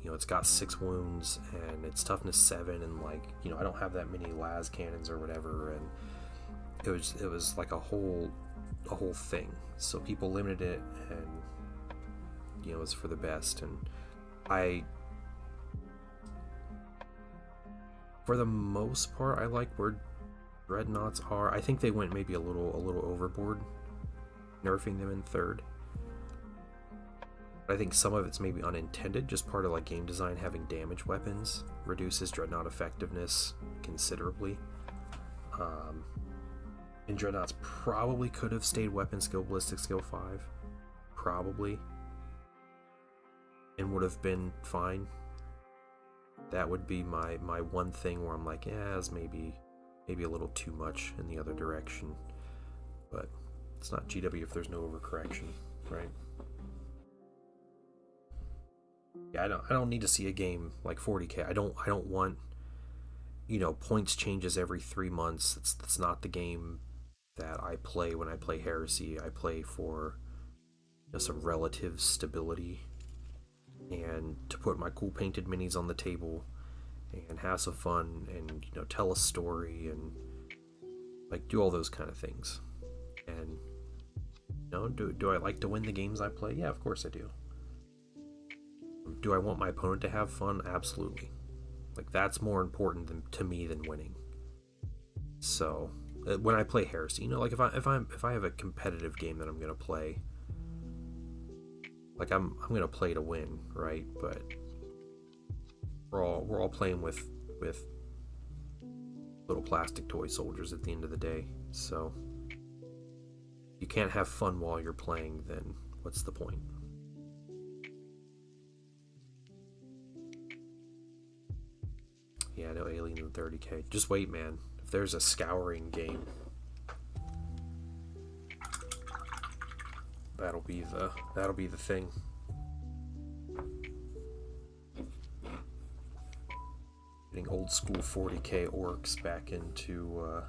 it's got 6 wounds, and it's toughness 7, and like, I don't have that many las cannons or whatever, and it was like a whole thing. So people limited it, and it was for the best. And for the most part, I like where Dreadnoughts are. I think they went maybe a little overboard, nerfing them in 3rd. I think some of it's maybe unintended, just part of like game design. Having damage weapons reduces Dreadnought effectiveness considerably. And Dreadnoughts probably could have stayed weapon skill, ballistic skill 5, probably, and would have been fine. That would be my one thing where I'm like, yeah, it's maybe a little too much in the other direction. But it's not GW if there's no overcorrection, right? Yeah, I don't need to see a game like 40k. I don't want points changes every 3 months. That's not the game that I play when I play Heresy. I play for some relative stability, and to put my cool painted minis on the table and have some fun, and tell a story, and like do all those kind of things. And do I like to win the games I play? Yeah, of course I do. Do I want my opponent to have fun? Absolutely. Like, that's more important to me than winning. So when I play Heresy, like if I have a competitive game that I'm gonna play, like I'm gonna play to win, right? But we're all playing with little plastic toy soldiers at the end of the day. So you can't have fun while you're playing, then what's the point? Yeah, no Alien in 30k. Just wait, man. If there's a scouring game, that'll be the thing. Getting old school 40k orcs back into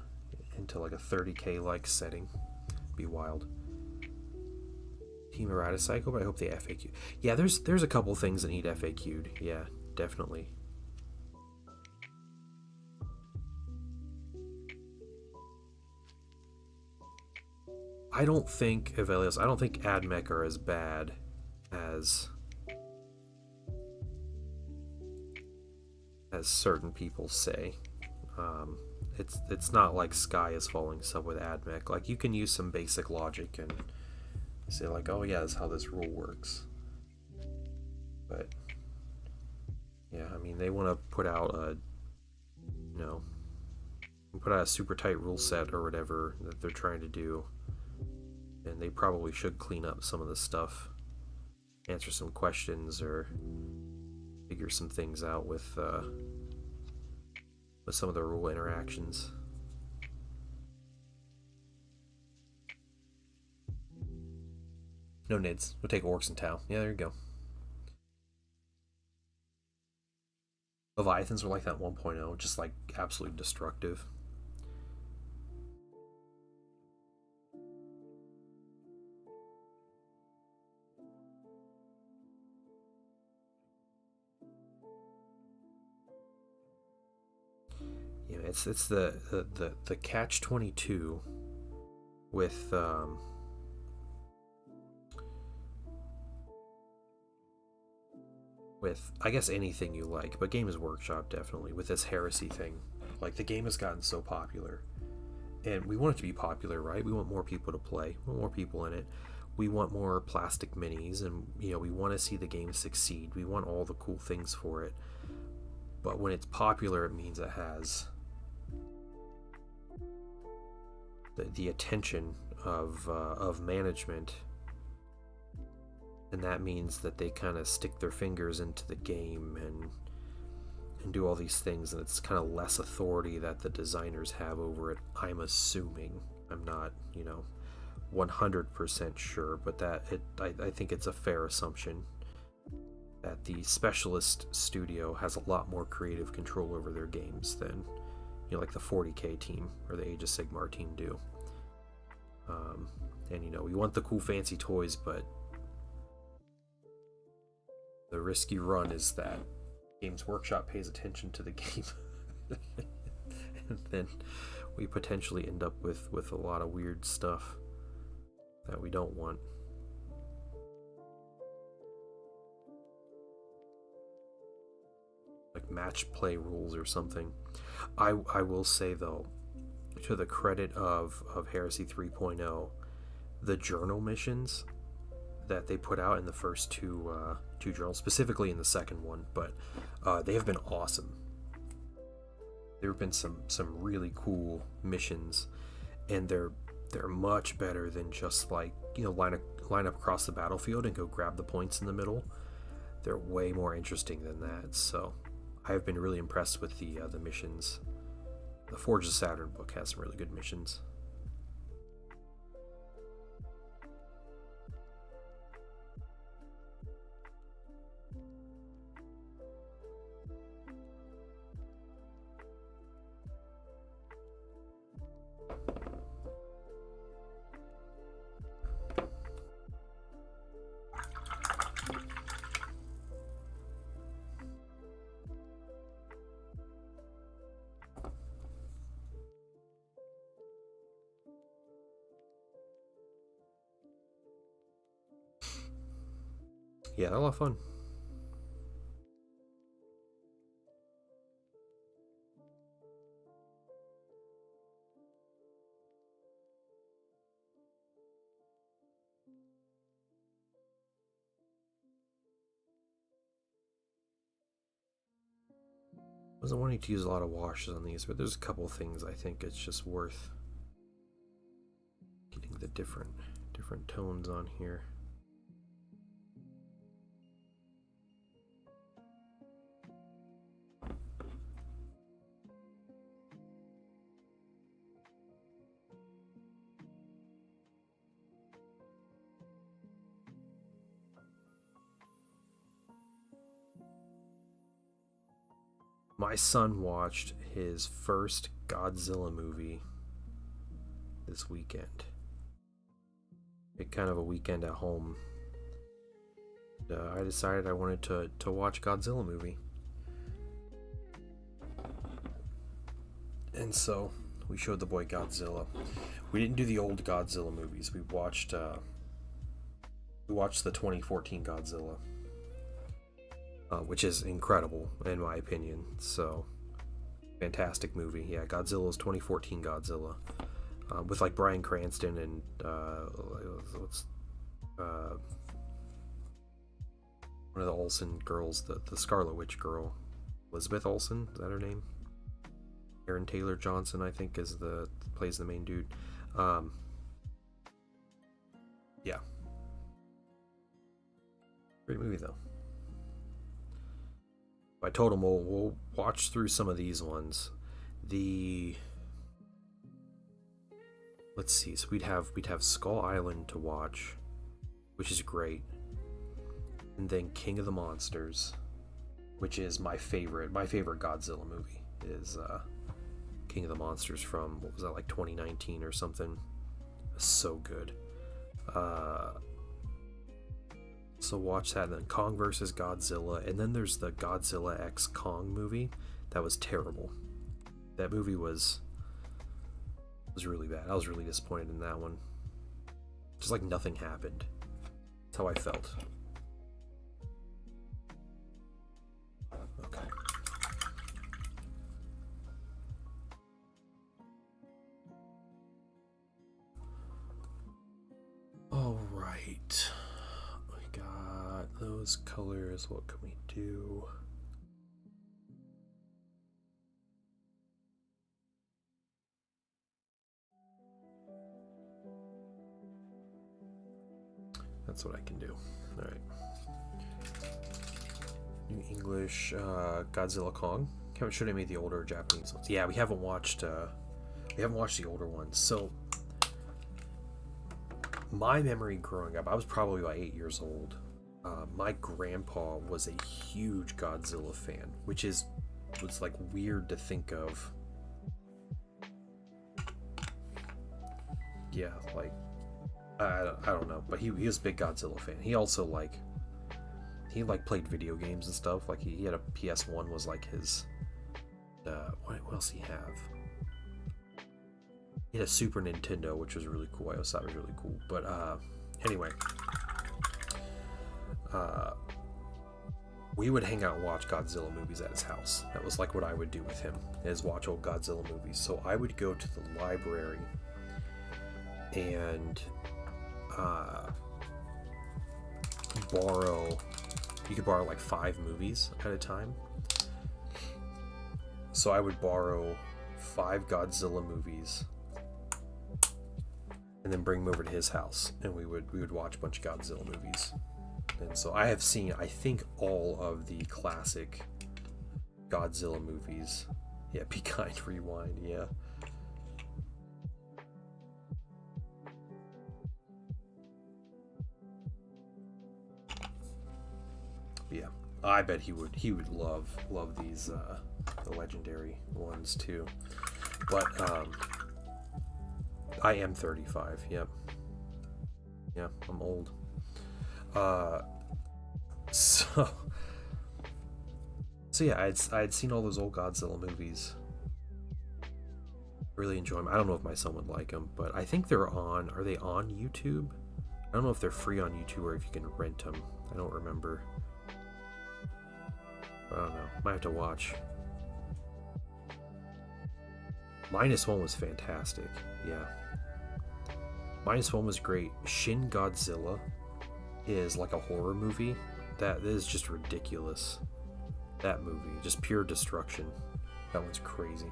like a 30k like setting, be wild. Team Errata Psycho, but I hope they FAQ. Yeah, there's a couple things that need FAQ'd. Yeah, definitely. I don't think Avelios, I don't think AdMech are as bad as certain people say. It's not like sky is falling sub with AdMech. Like, you can use some basic logic and say like, oh yeah, that's how this rule works. But Yeah, I mean, they want to put out a, you know, put out a super tight rule set or whatever that they're trying to do, and they probably should clean up some of the stuff, answer some questions, or figure some things out with some of the rule interactions. No nids. We'll take orcs and Tau. Yeah, there you go. Leviathans were like that 1.0, just like absolutely destructive. Yeah, it's the catch 22 with with I guess anything you like, but Games Workshop definitely with this heresy thing. Like the game has gotten so popular, and we want it to be popular, right? We want more people to play, we want more people in it. We want more plastic minis, and we want to see the game succeed. We want all the cool things for it. But when it's popular, it means it has the attention of management, and that means that they kind of stick their fingers into the game and do all these things, and it's kind of less authority that the designers have over it. I'm assuming. I'm not 100% sure, but I think it's a fair assumption that the specialist studio has a lot more creative control over their games than like the 40K team or the Age of Sigmar team do. And we want the cool fancy toys, but the risky run is that Games Workshop pays attention to the game and then we potentially end up with a lot of weird stuff that we don't want. Like match play rules or something. I will say though, to the credit of Heresy 3.0, the journal missions that they put out in the first two journals, specifically in the second one, but they have been awesome. There have been some really cool missions, and they're much better than just like line up across the battlefield and go grab the points in the middle. They're way more interesting than that. So I have been really impressed with the missions. The Forge of Saturn book has some really good missions. Yeah, they're a lot of fun. Wasn't wanting to use a lot of washes on these, but there's a couple things I think it's just worth getting the different tones on here. My son watched his first Godzilla movie this weekend. It kind of a weekend at home. I decided I wanted to watch Godzilla movie. And so we showed the boy Godzilla. We didn't do the old Godzilla movies. We watched the 2014 Godzilla. Which is incredible in my opinion. So fantastic movie. Yeah, Godzilla's 2014 Godzilla, with like Bryan Cranston and one of the Olsen girls, the Scarlet Witch girl. Elizabeth Olsen, is that her name? Aaron Taylor Johnson, I think, plays the main dude. Yeah. Great movie, though. I told him we'll watch through some of these ones. Let's see. So we'd have Skull Island to watch, which is great, and then King of the Monsters, which is my favorite Godzilla movie is King of the Monsters from, what was that, like 2019 or something. So good. So watch that, and then Kong versus Godzilla, and then there's the Godzilla X Kong movie. That was terrible. That movie was really bad. I was really disappointed in that one. Just like nothing happened. That's how I felt. Okay. All right. We got those colors. What can we do? That's what I can do. All right. New English Godzilla Kong. Should have made the older Japanese ones. Yeah, we haven't watched the older ones. So my memory growing up, I was probably about 8 years old. My grandpa was a huge Godzilla fan, which was like weird to think of. Yeah, like I don't know, but he was a big Godzilla fan. He also played video games and stuff. Like he had a PS1 was like his. What else did he have? He had a Super Nintendo, which was really cool. I always thought it was really cool. But anyway, we would hang out and watch Godzilla movies at his house. That was like what I would do with him, is watch old Godzilla movies. So I would go to the library and you could borrow like 5 movies at a time. So I would borrow 5 Godzilla movies and then bring them over to his house, and we would watch a bunch of Godzilla movies. And so I have seen, I think, all of the classic Godzilla movies. Yeah, Be Kind, Rewind, yeah. Yeah, I bet he would love these the legendary ones too. But I am 35. Yep. Yeah, I'm old. So yeah, I had seen all those old Godzilla movies. Really enjoy them. I don't know if my son would like them, but I think they're on. Are they on YouTube? I don't know if they're free on YouTube or if you can rent them. I don't remember. I don't know. Might have to watch. -1 was fantastic. Yeah. -1 was great. Shin Godzilla is like a horror movie. That is just ridiculous. That movie. Just pure destruction. That one's crazy.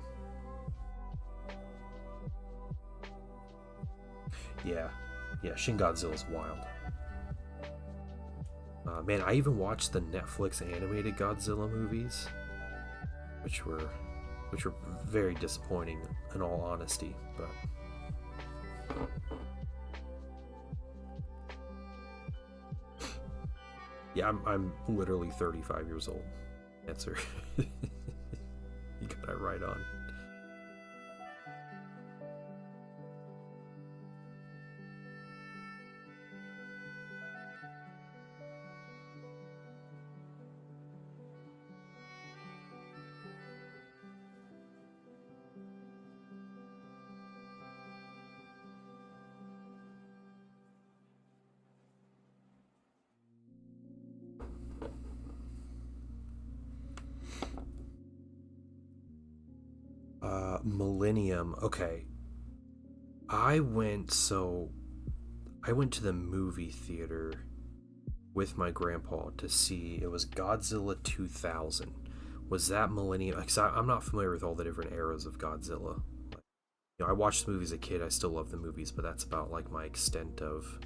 Yeah. Yeah, Shin Godzilla's wild. Man, I even watched the Netflix animated Godzilla movies, which were very disappointing in all honesty, but yeah, I'm literally 35 years old. Answer. You got that right on. Millennium. Okay. I went to the movie theater with my grandpa to see, it was Godzilla 2000, Was that Millennium? Because I'm not familiar with all the different eras of Godzilla. Like, I watched the movies as a kid. I still love the movies, but that's about like my extent of,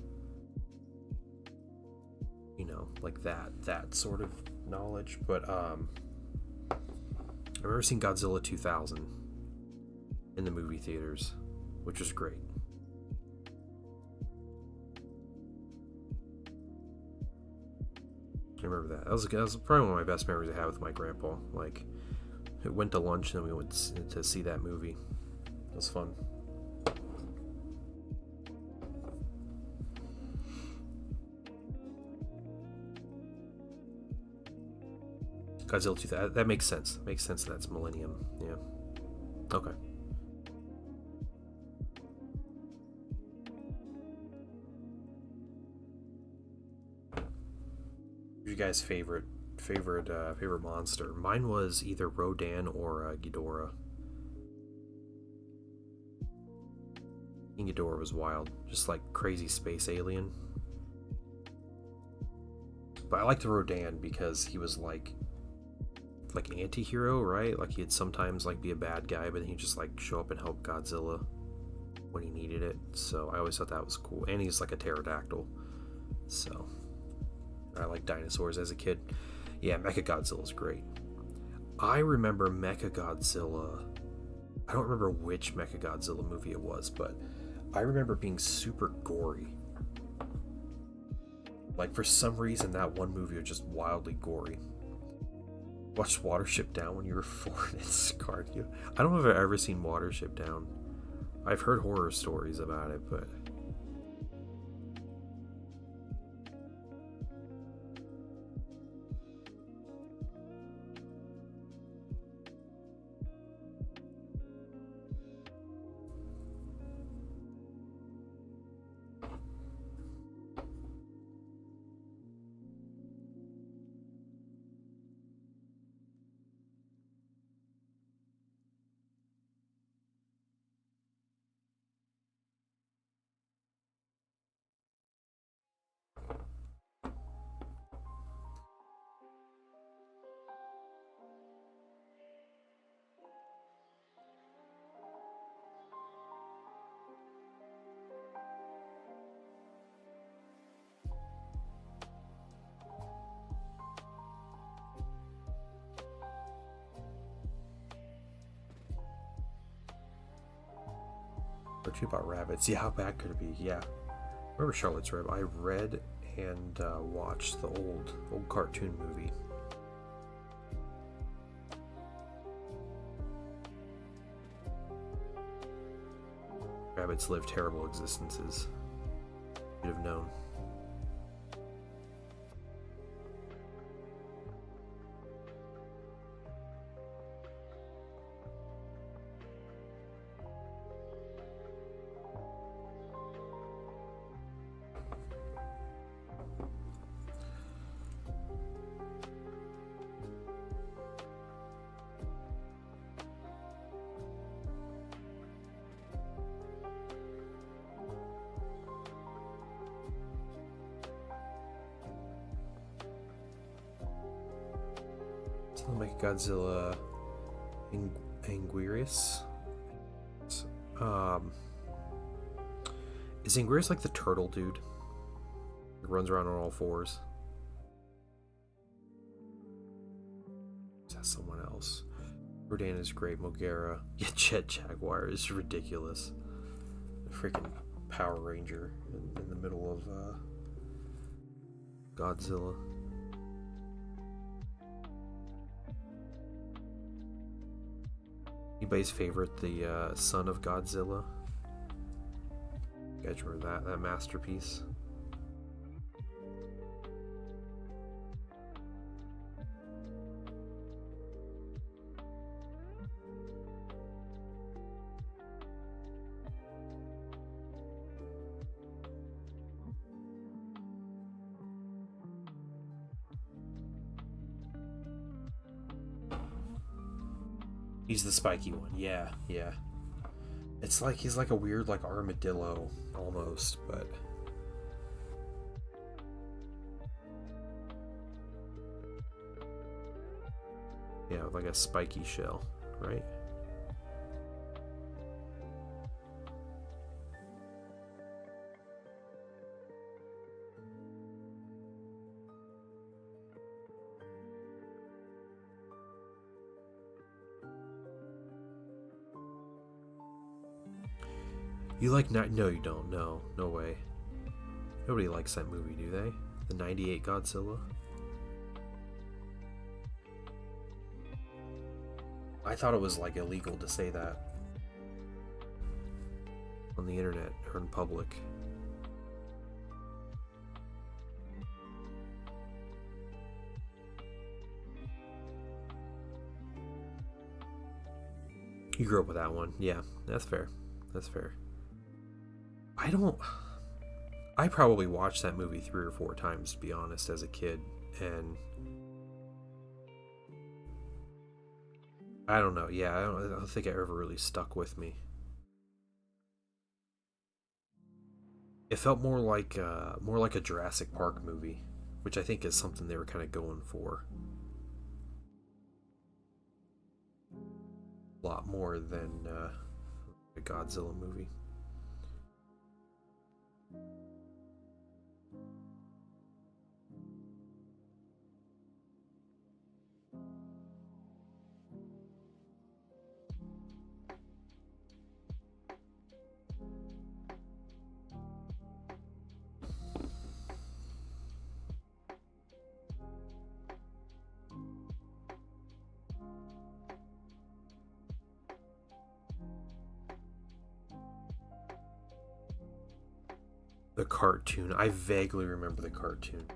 like that sort of knowledge. But I remember seeing Godzilla 2000 in the movie theaters, which was great. I remember that. That was probably one of my best memories I had with my grandpa. Like, it went to lunch and then we went to see that movie. It was fun. Godzilla 2000. That makes sense. Makes sense that's Millennium. Yeah. Okay. Your guys' favorite monster? Mine was either Rodan or Ghidorah. Ghidorah was wild, just like crazy space alien. But I liked Rodan because he was like anti-hero, right? Like he'd sometimes like be a bad guy, but then he'd just like show up and help Godzilla when he needed it. So I always thought that was cool. And he's like a pterodactyl. So I like dinosaurs as a kid. Yeah, Mechagodzilla's great. I remember Mechagodzilla. I don't remember which Mechagodzilla movie it was, but I remember being super gory. Like for some reason that one movie was just wildly gory. Watched Watership Down when you were 4 and it scarred you. I don't know if I've ever seen Watership Down. I've heard horror stories about it, but what you about rabbits? Yeah, how bad could it be? Yeah. Remember Charlotte's Web? I read and watched the old cartoon movie. Rabbits live terrible existences. You'd have known. Godzilla Anguirus. Is Anguirus like the turtle dude? He runs around on all fours. Is that someone else? Rodan is great. Mogera. Yeah, Jet Jaguar is ridiculous. A freaking Power Ranger in the middle of Godzilla. Anybody's favorite, the son of Godzilla? You guys remember that masterpiece? He's the spiky one, yeah. It's like he's like a weird like armadillo almost, but Yeah, with like a spiky shell, right? You like No, you don't. No, no way. Nobody likes that movie, do they? The 98 Godzilla? I thought it was like illegal to say that on the internet or in public. You grew up with that one. Yeah, that's fair. That's fair. I probably watched that movie 3 or 4 times, to be honest, as a kid, and I don't know. Yeah, I don't think it ever really stuck with me. It felt more like a Jurassic Park movie, which I think is something they were kind of going for. A lot more than a Godzilla movie. The cartoon. I vaguely remember the cartoon.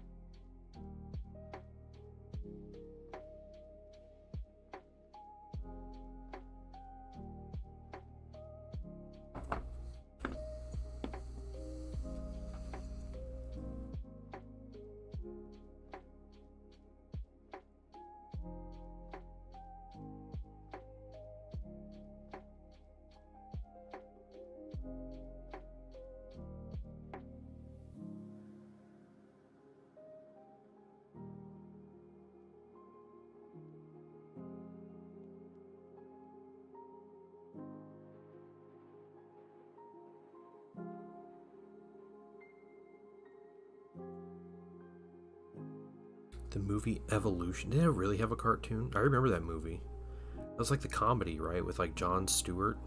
The movie Evolution. Did it really have a cartoon? I remember that movie. It was like the comedy, right? With like Jon Stewart.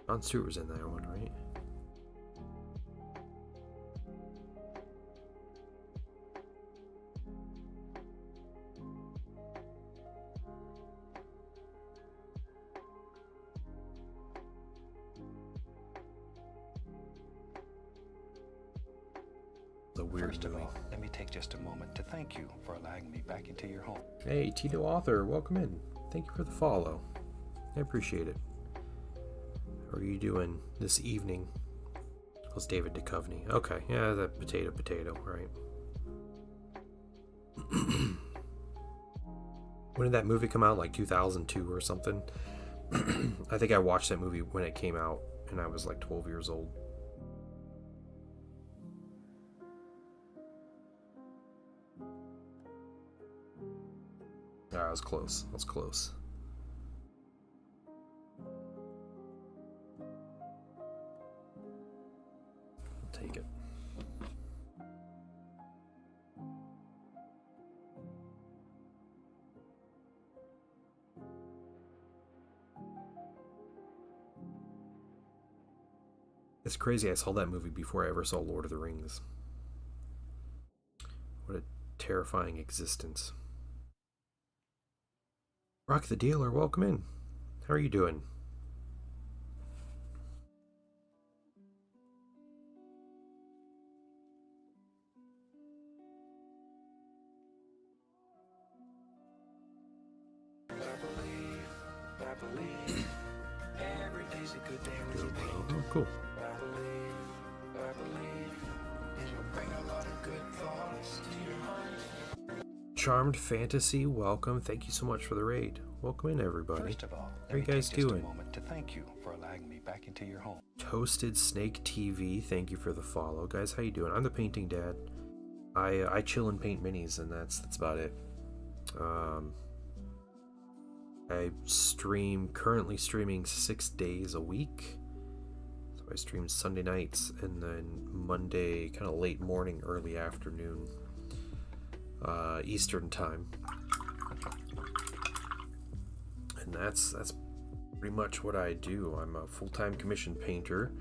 Jon Stewart was in that one, right? First of all, let me take just a moment to thank you for allowing me back into your home. Hey, Tito Author, welcome in. Thank you for the follow. I appreciate it. How are you doing this evening? It was David Duchovny. Okay, yeah, that potato, right? When did that movie come out? Like 2002 or something? I think I watched that movie when it came out, and I was like 12 years old. I was close. I was close. I'll take it. It's crazy. I saw that movie before I ever saw Lord of the Rings. What a terrifying existence. Rock the Dealer, welcome in. How are you doing? I believe every day's a good day with you, babe. Oh, cool. I believe it'll bring a lot of good thoughts to your mind. Charmed Fantasy, welcome. Thank you so much for the raid. Welcome in, everybody. First of all, how are you guys take just doing? a moment to thank you for allowing me back into your home. Toasted Snake TV, thank you for the follow. Guys, how you doing? I'm the Painting Dad. I chill and paint minis, and that's about it. I currently streaming 6 days a week. So I stream Sunday nights and then Monday, kind of late morning, early afternoon, Eastern time. And that's pretty much what I do. I'm a full-time commissioned painter,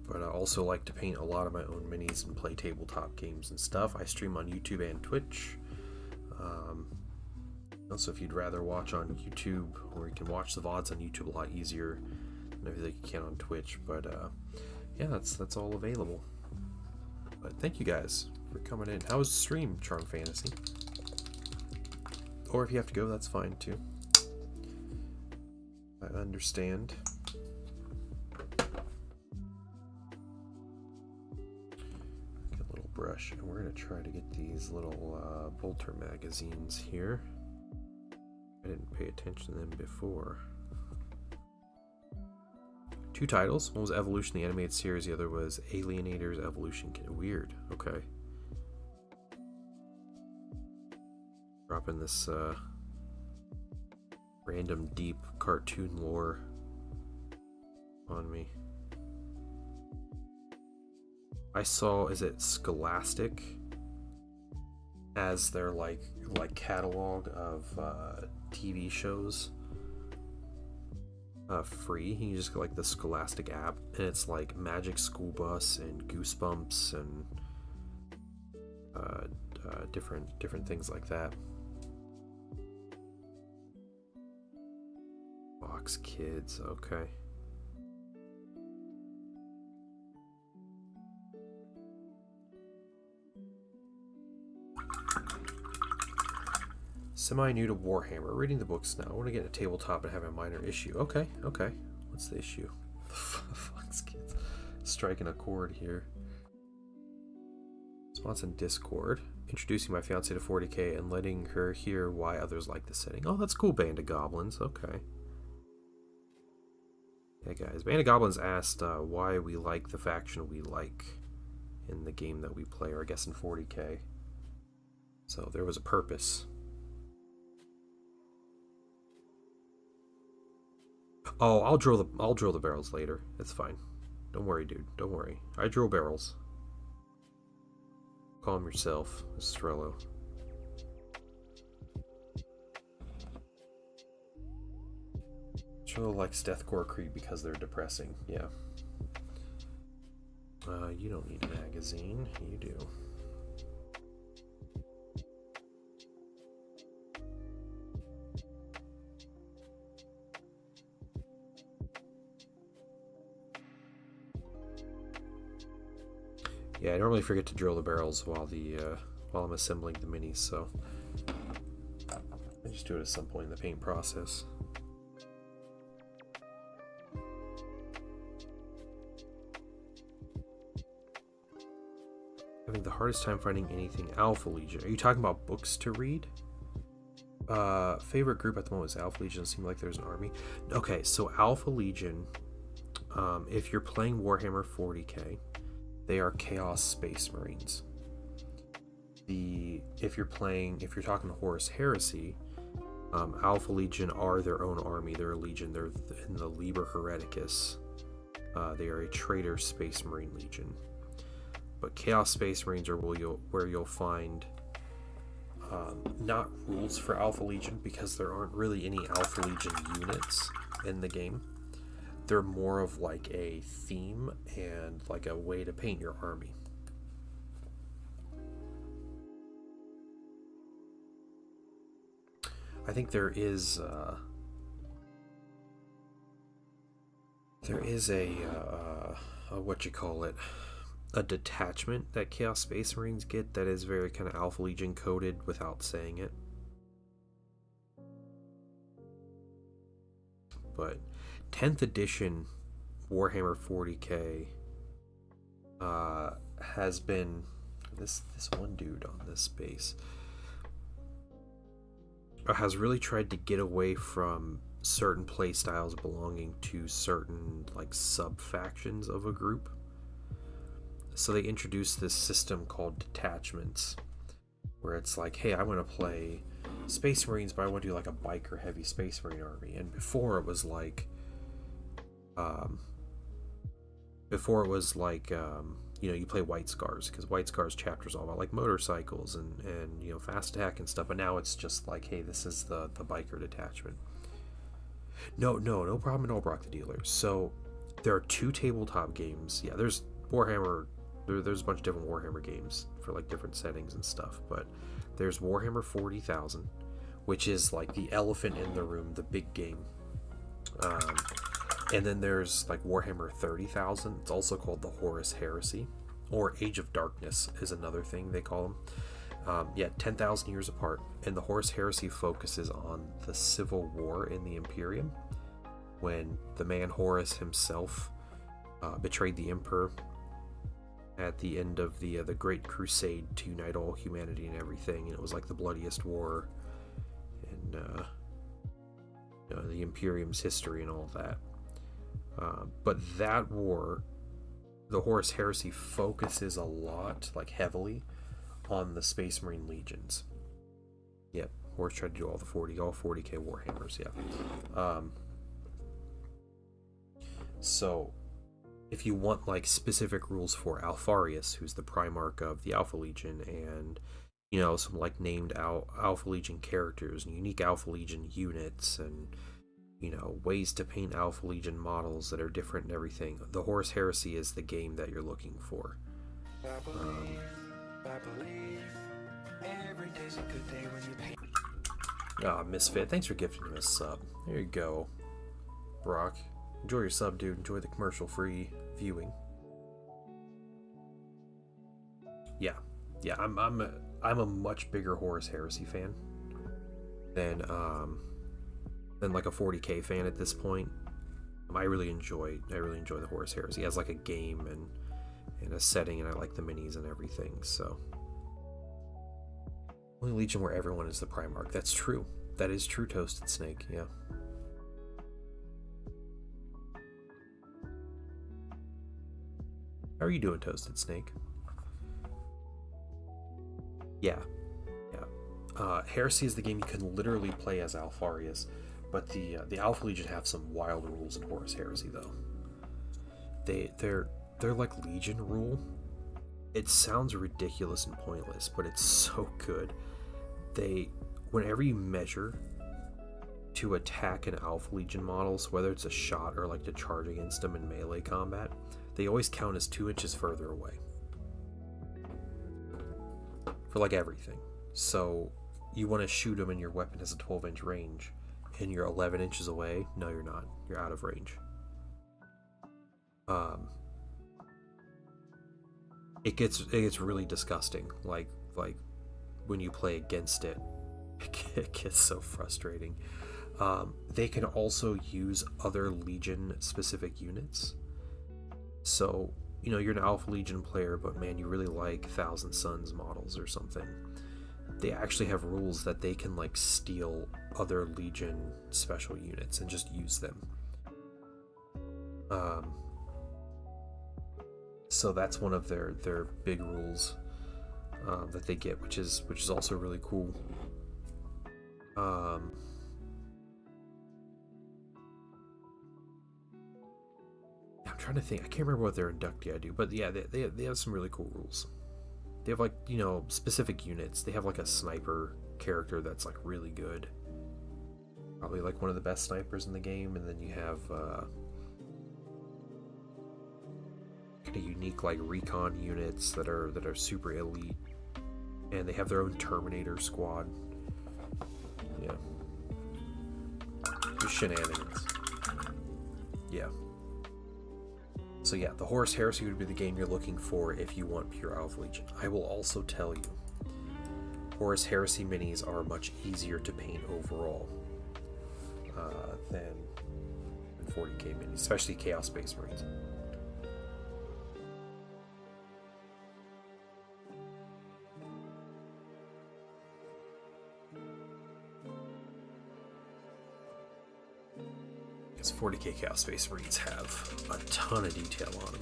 but I also like to paint a lot of my own minis and play tabletop games and stuff. I stream on YouTube and Twitch. Also, if you'd rather watch on YouTube, or you can watch the VODs on YouTube a lot easier than everything you can on Twitch. But yeah, that's all available. But thank you guys for coming in. How was the stream, Charm Fantasy? Or if you have to go, that's fine too. I understand. Get a little brush, and we're gonna try to get these little Bolter magazines here. I didn't pay attention to them before. 2 titles. One was Evolution, the animated series. The other was Alienators Evolution. Weird. Okay. Dropping this random deep cartoon lore on me. I saw, is it Scholastic, as their like catalog of TV shows free. You just get like the Scholastic app, and it's like Magic School Bus and Goosebumps and different things like that. Fox Kids, okay. Semi-new to Warhammer. Reading the books now. I want to get a tabletop and have a minor issue. Okay. What's the issue? Fox Kids. Striking a chord here. Response in Discord. Introducing my fiancée to 40k and letting her hear why others like the setting. Oh, that's cool, Band of Goblins. Okay. Yeah, guys. Band of Goblins asked why we like the faction we like in the game that we play, or I guess in 40k. So there was a purpose. Oh, I'll drill the barrels later. It's fine. Don't worry, dude. Don't worry. I drill barrels. Calm yourself, Estrello. Estrello likes Deathcore Creep because they're depressing. Yeah. You don't need a magazine. You do. Yeah, I normally forget to drill the barrels while I'm assembling the minis, so I just do it at some point in the paint process. Having the hardest time finding anything Alpha Legion. Are you talking about books to read? Favorite group at the moment is Alpha Legion. It seems like there's an army. Okay, so Alpha Legion, if you're playing Warhammer 40k, they are Chaos Space Marines. If you're talking Horus Heresy, Alpha Legion are their own army. They're a legion. They're in the Liber Hereticus. They are a traitor Space Marine legion. But Chaos Space Marines are where you'll find not rules for Alpha Legion, because there aren't really any Alpha Legion units in the game. They're more of like a theme and like a way to paint your army. I think there is a what you call it, a detachment that Chaos Space Marines get that is very kind of Alpha Legion coded without saying it. But 10th edition Warhammer 40k has been this one dude on this base has really tried to get away from certain play styles belonging to certain like sub factions of a group. So they introduced this system called detachments, where it's like, hey, I want to play Space Marines, but I want to do like a biker heavy Space Marine army. And before it was like, you play White Scars, because White Scars chapter is all about like motorcycles and fast attack and stuff. But now it's just like, hey, this is the biker detachment. No problem at all, Brock the Dealer. So there are 2 tabletop games. Yeah, there's Warhammer. There's a bunch of different Warhammer games for like different settings and stuff. But there's Warhammer 40,000, which is like the elephant in the room, the big game. And then there's like Warhammer 30,000. It's also called the Horus Heresy, or Age of Darkness is another thing they call them. 10,000 years apart. And the Horus Heresy focuses on the civil war in the Imperium, when the man Horus himself betrayed the Emperor at the end of the Great Crusade to unite all humanity and everything. And it was like the bloodiest war in the Imperium's history and all that. But that war, the Horus Heresy focuses a lot, like heavily, on the Space Marine legions. Yep, Horus tried to do all 40k Warhammers, yeah. So, if you want like specific rules for Alfarius, who's the Primarch of the Alpha Legion, and some like named Alpha Legion characters and unique Alpha Legion units, and ways to paint Alpha Legion models that are different and everything, the Horus Heresy is the game that you're looking for. Misfit, thanks for gifting me a sub. There you go, Brock. Enjoy your sub, dude. Enjoy the commercial-free viewing. Yeah. I'm a much bigger Horus Heresy fan than like a 40k fan at this point. I really enjoy the Horus Heresy as like a game and a setting, and I like the minis and everything. So only Legion where everyone is the Primarch. That's true. That is true, Toasted Snake. Yeah. How are you doing, Toasted Snake? Yeah. Heresy is the game you can literally play as Alfarius, but the Alpha Legion have some wild rules in Horus Heresy though. They're like Legion rule. It sounds ridiculous and pointless, but it's so good. Whenever you measure to attack an Alpha Legion model, so whether it's a shot or like to charge against them in melee combat, they always count as 2 inches further away for like everything. So you want to shoot them and your weapon has a 12-inch range and you're 11 inches away. No, you're not. You're out of range. It gets really disgusting. Like when you play against it, it gets so frustrating. They can also use other Legion specific units. So, you're an Alpha Legion player, but man, you really like Thousand Sons models or something. They actually have rules that they can like steal other Legion special units and just use them. So that's one of their big rules that they get, which is also really cool. I'm trying to think. I can't remember what their inductee do, but yeah, they have some really cool rules. They have like specific units. They have like a sniper character that's like really good, probably like one of the best snipers in the game, and then you have kind of unique like recon units that are super elite, and they have their own Terminator squad. Yeah, just shenanigans. Yeah. So yeah, the Horus Heresy would be the game you're looking for if you want pure Alpha Legion. I will also tell you, Horus Heresy minis are much easier to paint overall than 40k minis, especially Chaos Space Marines. Because 40k Chaos Space Marines have a ton of detail on them.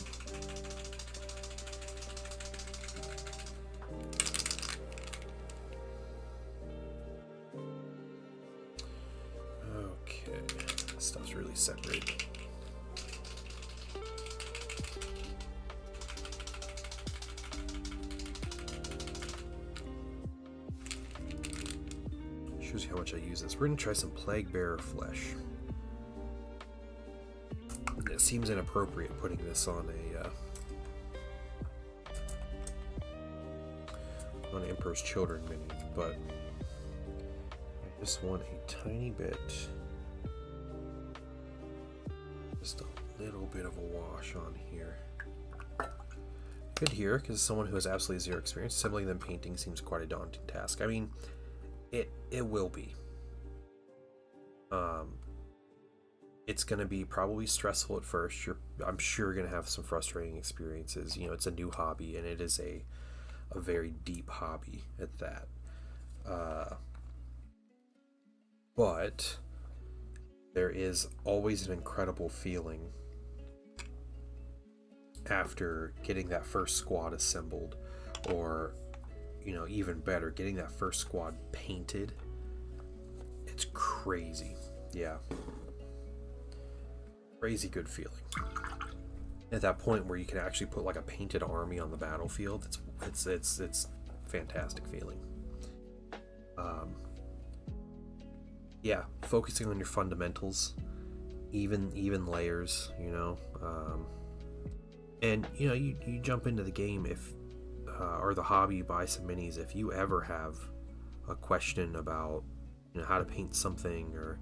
set rate. Shows you how much I use this. We're gonna try some Plaguebearer flesh. It seems inappropriate putting this on an Emperor's Children minion, but I just want a tiny bit, just a little bit of a wash on here. Good here, because as someone who has absolutely zero experience, assembling them painting seems quite a daunting task. I mean, it will be. It's going to be probably stressful at first. I'm sure going to have some frustrating experiences. You know, it's a new hobby, and it is a very deep hobby at that. But there is always an incredible feeling after getting that first squad assembled, or, you know, even better, getting that first squad painted. It's crazy. Yeah. Crazy good feeling. At that point where you can actually put like a painted army on the battlefield, it's fantastic feeling. Yeah, focusing on your fundamentals, even layers, you know, and you know, you jump into the game if or the hobby, you buy some minis. If you ever have a question about, you know, how to paint something, or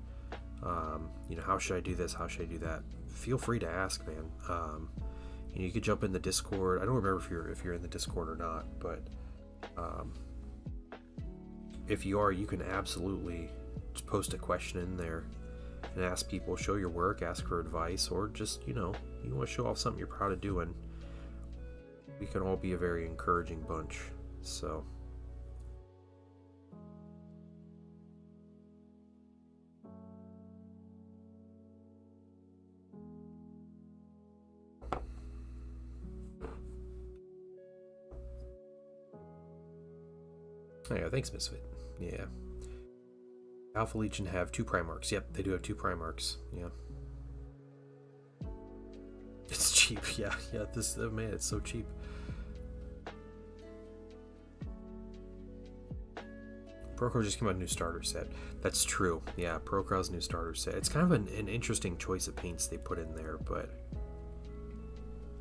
you know, how should I do this, how should I do that, feel free to ask, man. You know, you could jump in the Discord. I don't remember if you're in the Discord or not, but if you are, you can absolutely just post a question in there and ask people, show your work, ask for advice, or just, you know, you want to show off something you're proud of doing. We can all be a very encouraging bunch. So oh, yeah, thanks, Misfit. Yeah. Alpha Legion have 2 Primarchs. Yep, they do have 2 Primarchs. Yeah. It's cheap. Yeah. This, oh man, it's so cheap. Procro just came out with a new starter set. That's true. Yeah, Procro's new starter set. It's kind of an interesting choice of paints they put in there, but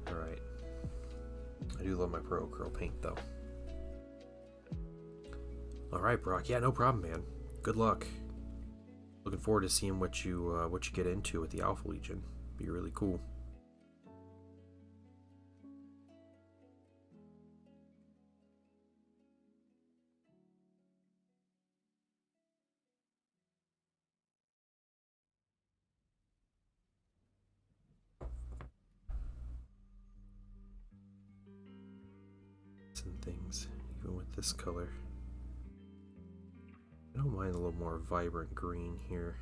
alright. I do love my Procro paint though. Alright, Brock. Yeah, no problem, man. Good luck. Looking forward to seeing what you get into with the Alpha Legion. Be really cool. Some things, even with this color. I don't mind a little more vibrant green here.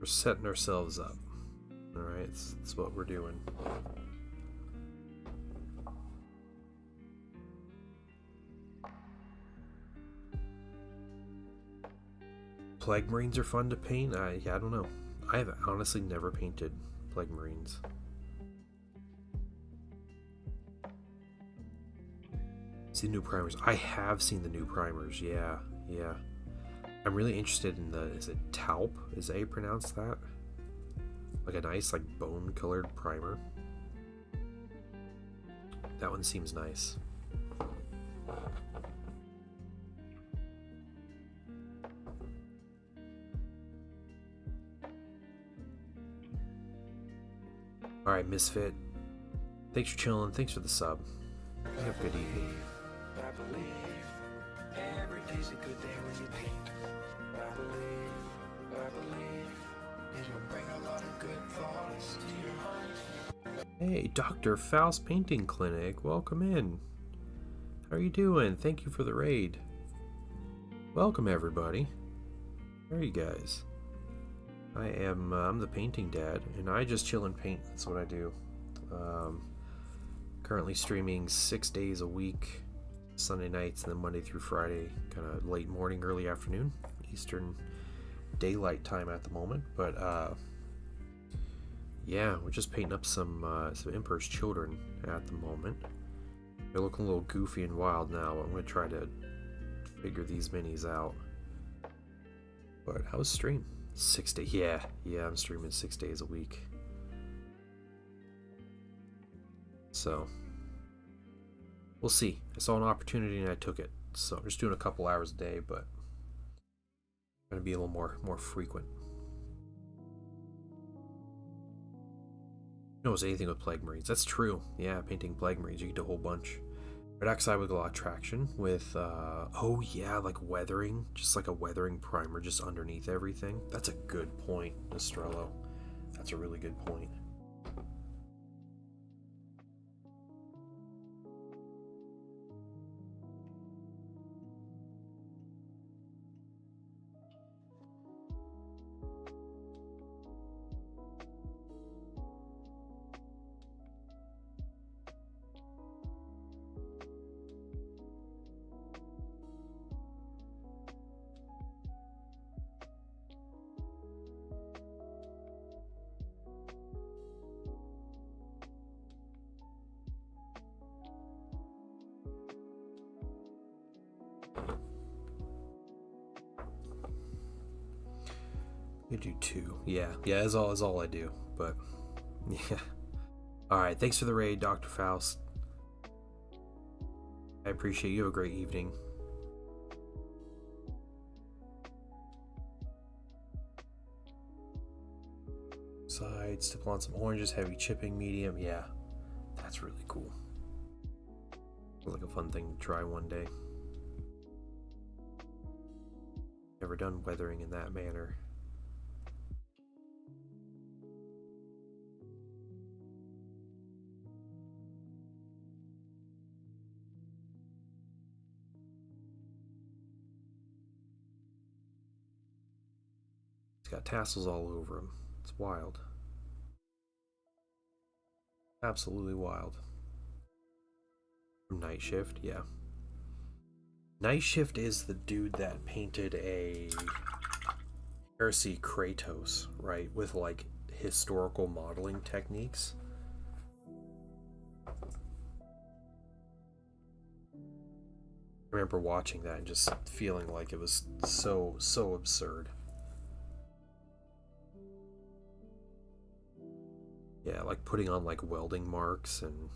We're setting ourselves up. Alright, that's what we're doing. Plague Marines are fun to paint? Yeah, I don't know. I have honestly never painted Plague Marines. See the new primers. I have seen the new primers. Yeah. I'm really interested in the, is it taupe? Is that how you pronounce that? Like a nice, like, bone colored primer. That one seems nice. Alright, Misfit. Thanks for chilling. Thanks for the sub. You have a good evening. I believe every day's a good day when you paint. I believe it'll bring a lot of good thoughts to your mind. Hey, Dr. Faust Painting Clinic. Welcome in. How are you doing? Thank you for the raid. Welcome, everybody. How are you guys? I'm the painting dad, and I just chill and paint. That's what I do. Currently streaming 6 days a week, Sunday nights, and then Monday through Friday, kind of late morning, early afternoon. Eastern Daylight Time at the moment, but yeah, we're just painting up some Emperor's Children at the moment. They're looking a little goofy and wild now. I'm going to try to figure these minis out. But how's stream? 6 days. Yeah, I'm streaming 6 days a week. So, we'll see. I saw an opportunity and I took it. So I'm just doing a couple hours a day, but I'm going to be a little more frequent. Knows anything with Plague Marines. That's true. Yeah, painting Plague Marines, you get a whole bunch. Red Oxide with a lot of traction with, oh yeah, like weathering. Just like a weathering primer just underneath everything. That's a good point, Nostrello. That's a really good point. I do 2. Yeah, is all I do. But yeah. Alright, thanks for the raid, Dr. Faust. I appreciate you. Have a great evening. Sides, stipple on some oranges, heavy chipping, medium. Yeah, that's really cool. Feels like a fun thing to try one day. Never done weathering in that manner. It's got tassels all over him. It's wild. Absolutely wild. Night Shift, yeah. Night Shift is the dude that painted a Heresy Kratos, right? With like historical modeling techniques. I remember watching that and just feeling like it was so absurd. Yeah, like putting on like welding marks and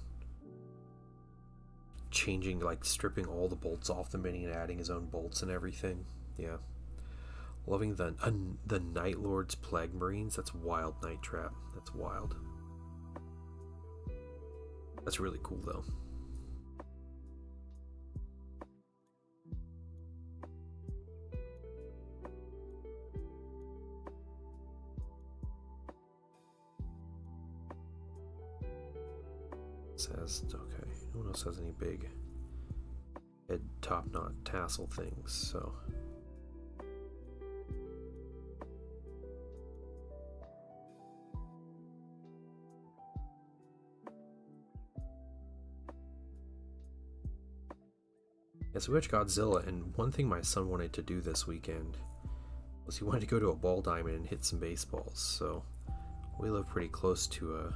changing, like stripping all the bolts off the mini and adding his own bolts and everything. Yeah. Loving the Night Lord's Plague Marines. That's wild, Night Trap. That's wild. That's really cool though. Says okay. No one else has any big head top knot tassel things, so yeah, so we watched Godzilla, and one thing my son wanted to do this weekend was he wanted to go to a ball diamond and hit some baseballs. So we live pretty close to a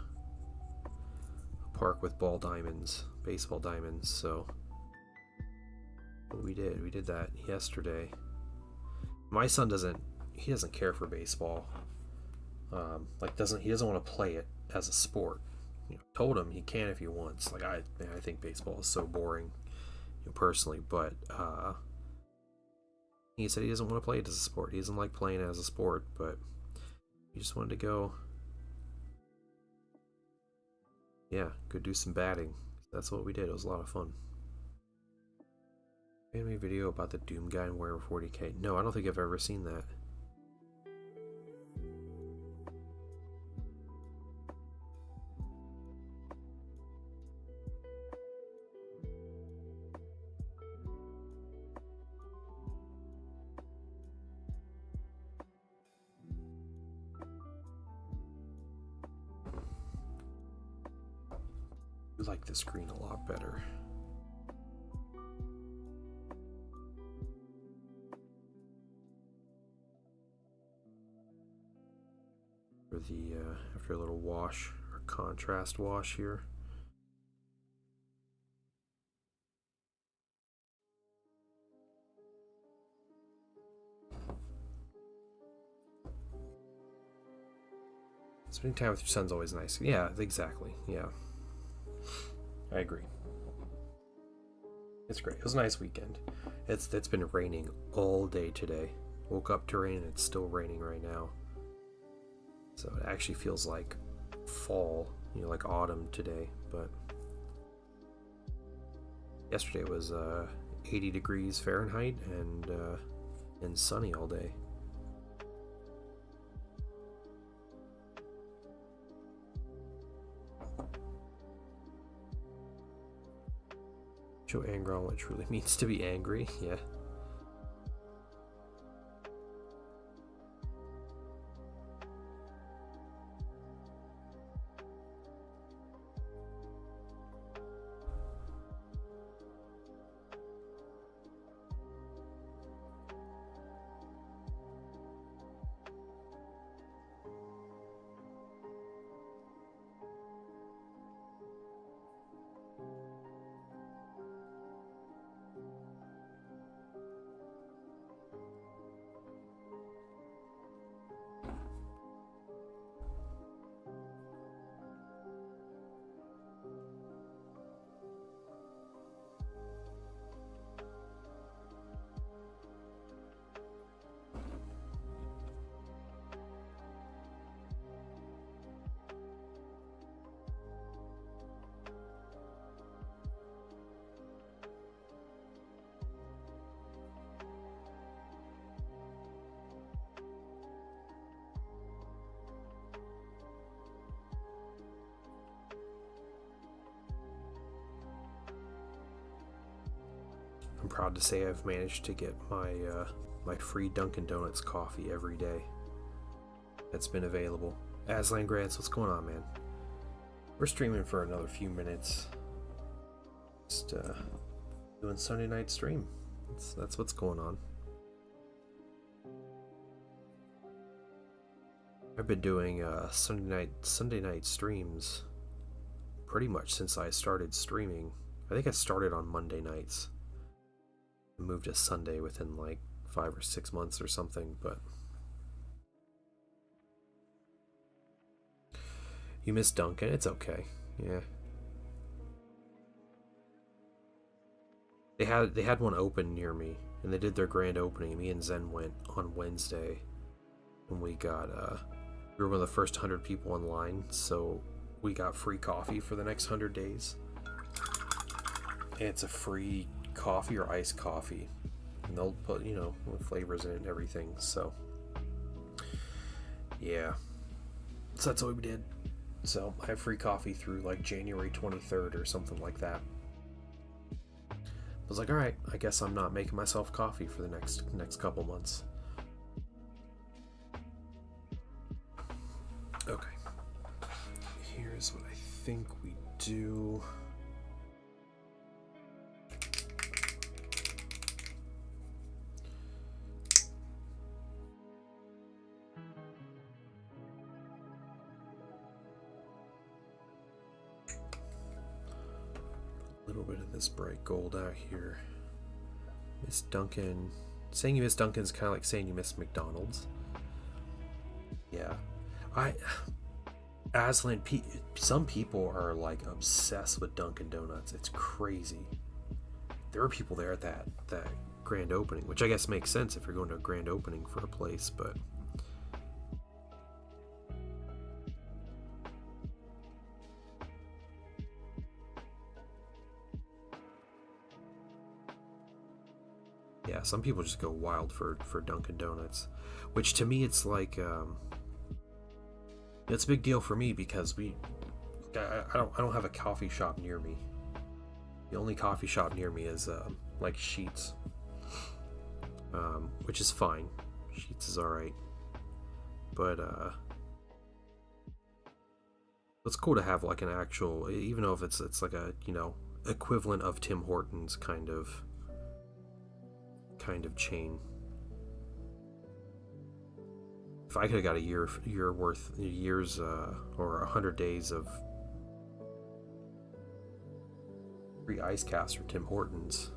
park with ball diamonds, baseball diamonds, so we did that yesterday. My son doesn't care for baseball. He doesn't want to play it as a sport. Told him he can if he wants. Like I think baseball is so boring, personally, but he said he doesn't want to play it as a sport. He doesn't like playing it as a sport, but he just wanted to go. Yeah, go do some batting. That's what we did. It was a lot of fun. Anime video about the Doom guy in Warhammer 40k. No, I don't think I've ever seen that. I like this green a lot better. for the after a little wash or contrast wash here. Spending time with your son's always nice. Yeah, exactly. Yeah, I agree. It's great. It was a nice weekend. It's been raining all day today. Woke up to rain and it's still raining right now. So it actually feels like fall, like autumn today. But yesterday was 80 degrees Fahrenheit and sunny all day. Show anger on what it truly means to be angry. Yeah. I'm proud to say I've managed to get my free Dunkin' Donuts coffee every day that's been available. Aslan Grants, what's going on, man? We're streaming for another few minutes. Just doing Sunday night stream. That's what's going on. I've been doing Sunday night streams pretty much since I started streaming. I think I started on Monday nights. Moved to Sunday within like 5 or 6 months or something, but you missed Dunkin'. It's okay. Yeah, they had one open near me, and they did their grand opening. Me and Zen went on Wednesday, and we were one of the first 100 people online, so we got free coffee for the next 100 days. And it's a free coffee or iced coffee, and they'll put flavors in it and everything. So yeah, so that's what we did. So I have free coffee through like January 23rd or something like that. I was like, all right, I guess I'm not making myself coffee for the next couple months. Okay, here's what I think we do. Bit of this bright gold out here. Miss Dunkin'. Saying you miss Dunkin' is kind of like saying you miss McDonald's. Yeah. Aslan, some people are like obsessed with Dunkin' Donuts. It's crazy. There were people there at that grand opening, which I guess makes sense if you're going to a grand opening for a place, but yeah, some people just go wild for Dunkin' Donuts, which to me it's like it's a big deal for me because I don't have a coffee shop near me. The only coffee shop near me is like Sheetz, which is fine. Sheetz is all right, but it's cool to have like an actual, even though if it's like a equivalent of Tim Hortons kind of chain. If I could have got a years or 100 days of free ice caps for Tim Hortons,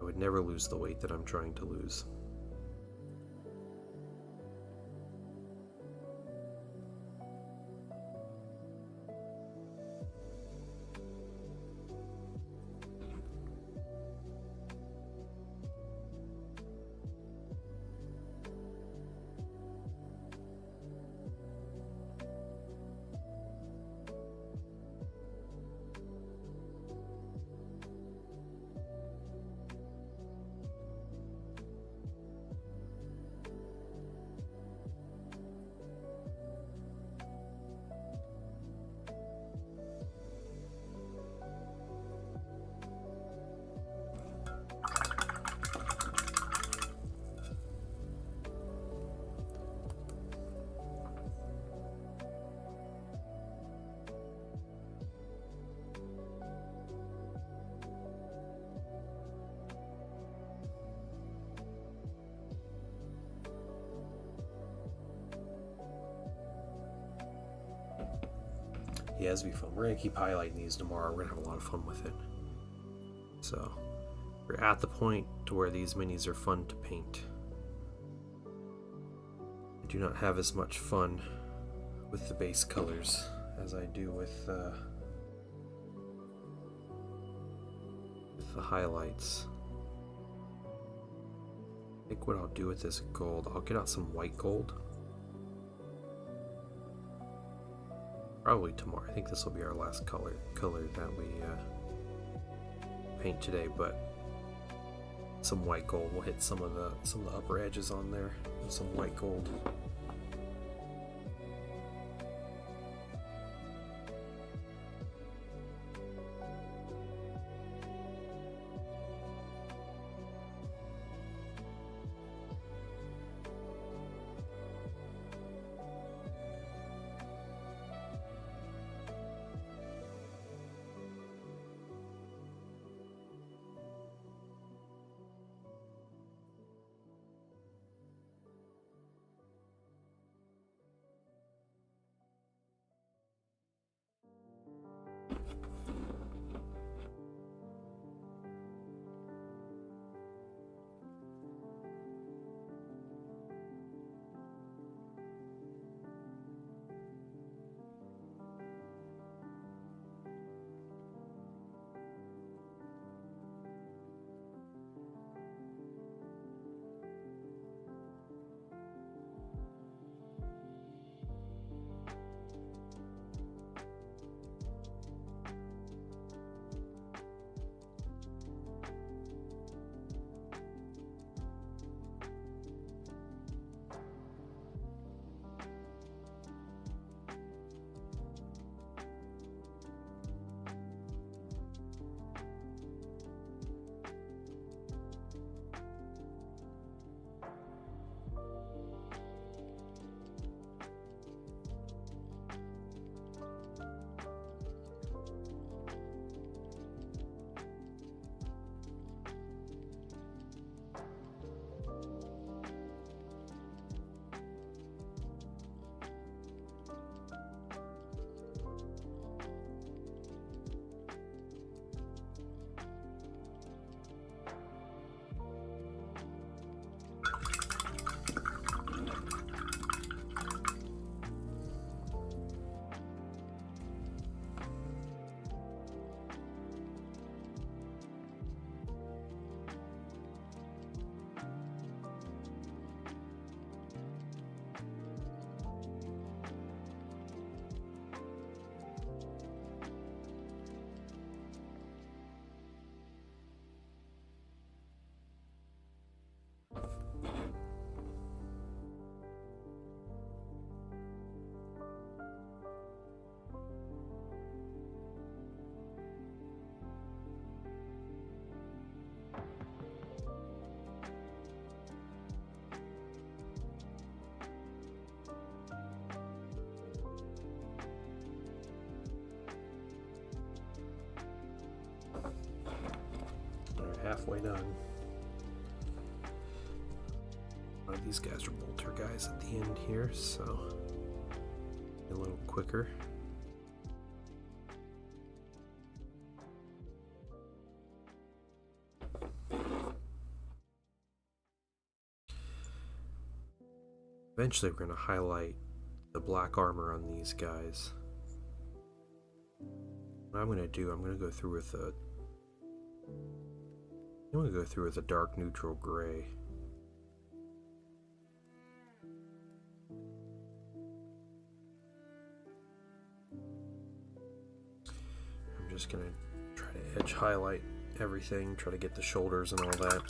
I would never lose the weight that I'm trying to lose. Yeah, it's gonna be fun. We're gonna keep highlighting these tomorrow. We're gonna have a lot of fun with it. So we're at the point to where these minis are fun to paint. I do not have as much fun with the base colors as I do with the highlights. I think what I'll do with this gold, I'll get out some white gold. Probably tomorrow. I think this will be our last color that we paint today, but some white gold. We'll hit some of the upper edges on there with some white gold. Halfway done. One of these guys are bolters. center guys at the end here, so a little quicker. Eventually we're going to highlight the black armor on these guys. What I'm going to do, I'm going to go through with a dark neutral gray. I'm just going to try to edge highlight everything, try to get the shoulders and all that.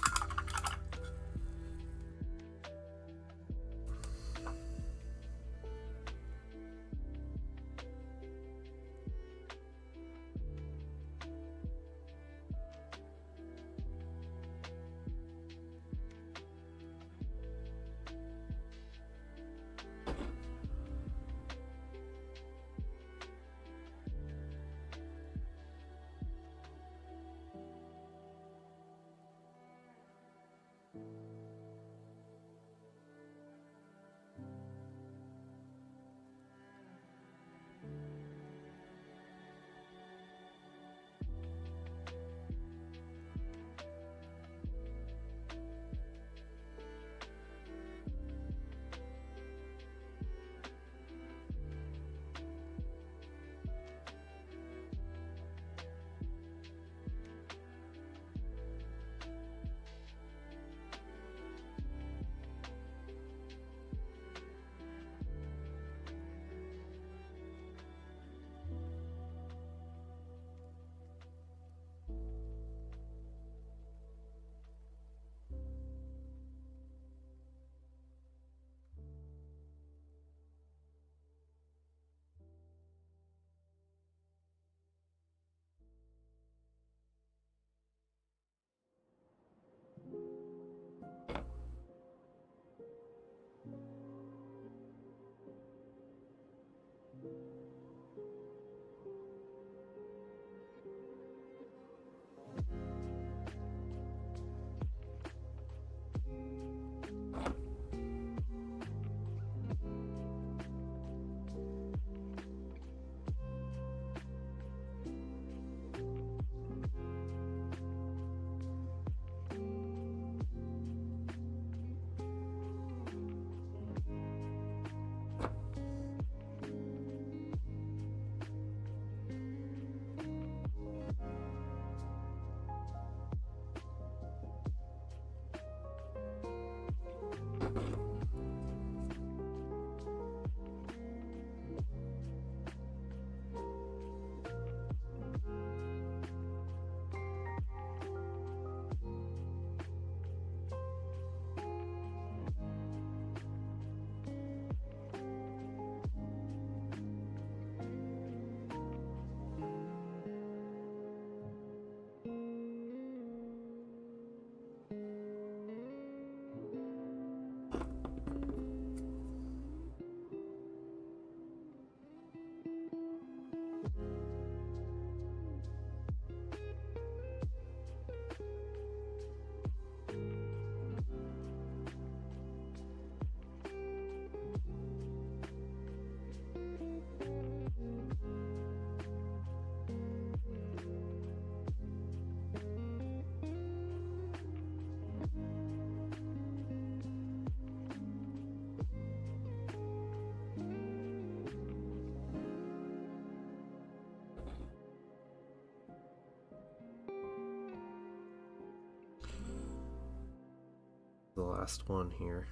The last one here.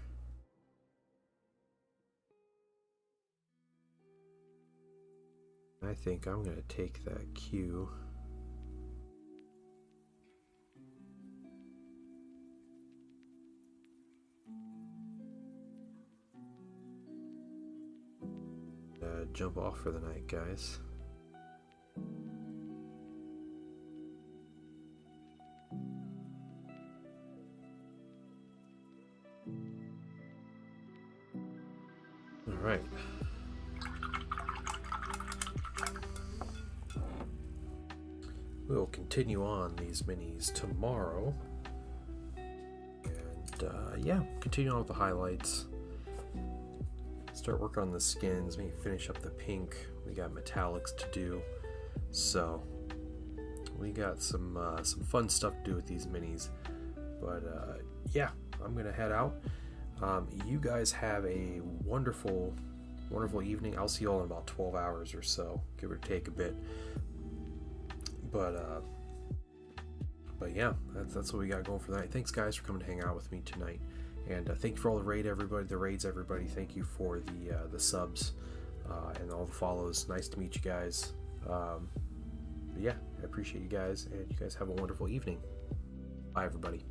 I think I'm going to take that cue. Jump off for the night, guys. All right. We'll continue on these minis tomorrow. And yeah, continue on with the highlights. start working on the skins, maybe finish up the pink. We got metallics to do, so we got some fun stuff to do with these minis. But yeah, I'm gonna head out. You guys have a wonderful evening. I'll see you all in about 12 hours or so, give or take a bit. But yeah, that's what we got going for tonight. Thanks guys for coming to hang out with me tonight, and thank you for all the raids, everybody. Thank you for the subs and all the follows. Nice to meet you guys. But yeah, I appreciate you guys, and you guys have a wonderful evening. Bye everybody.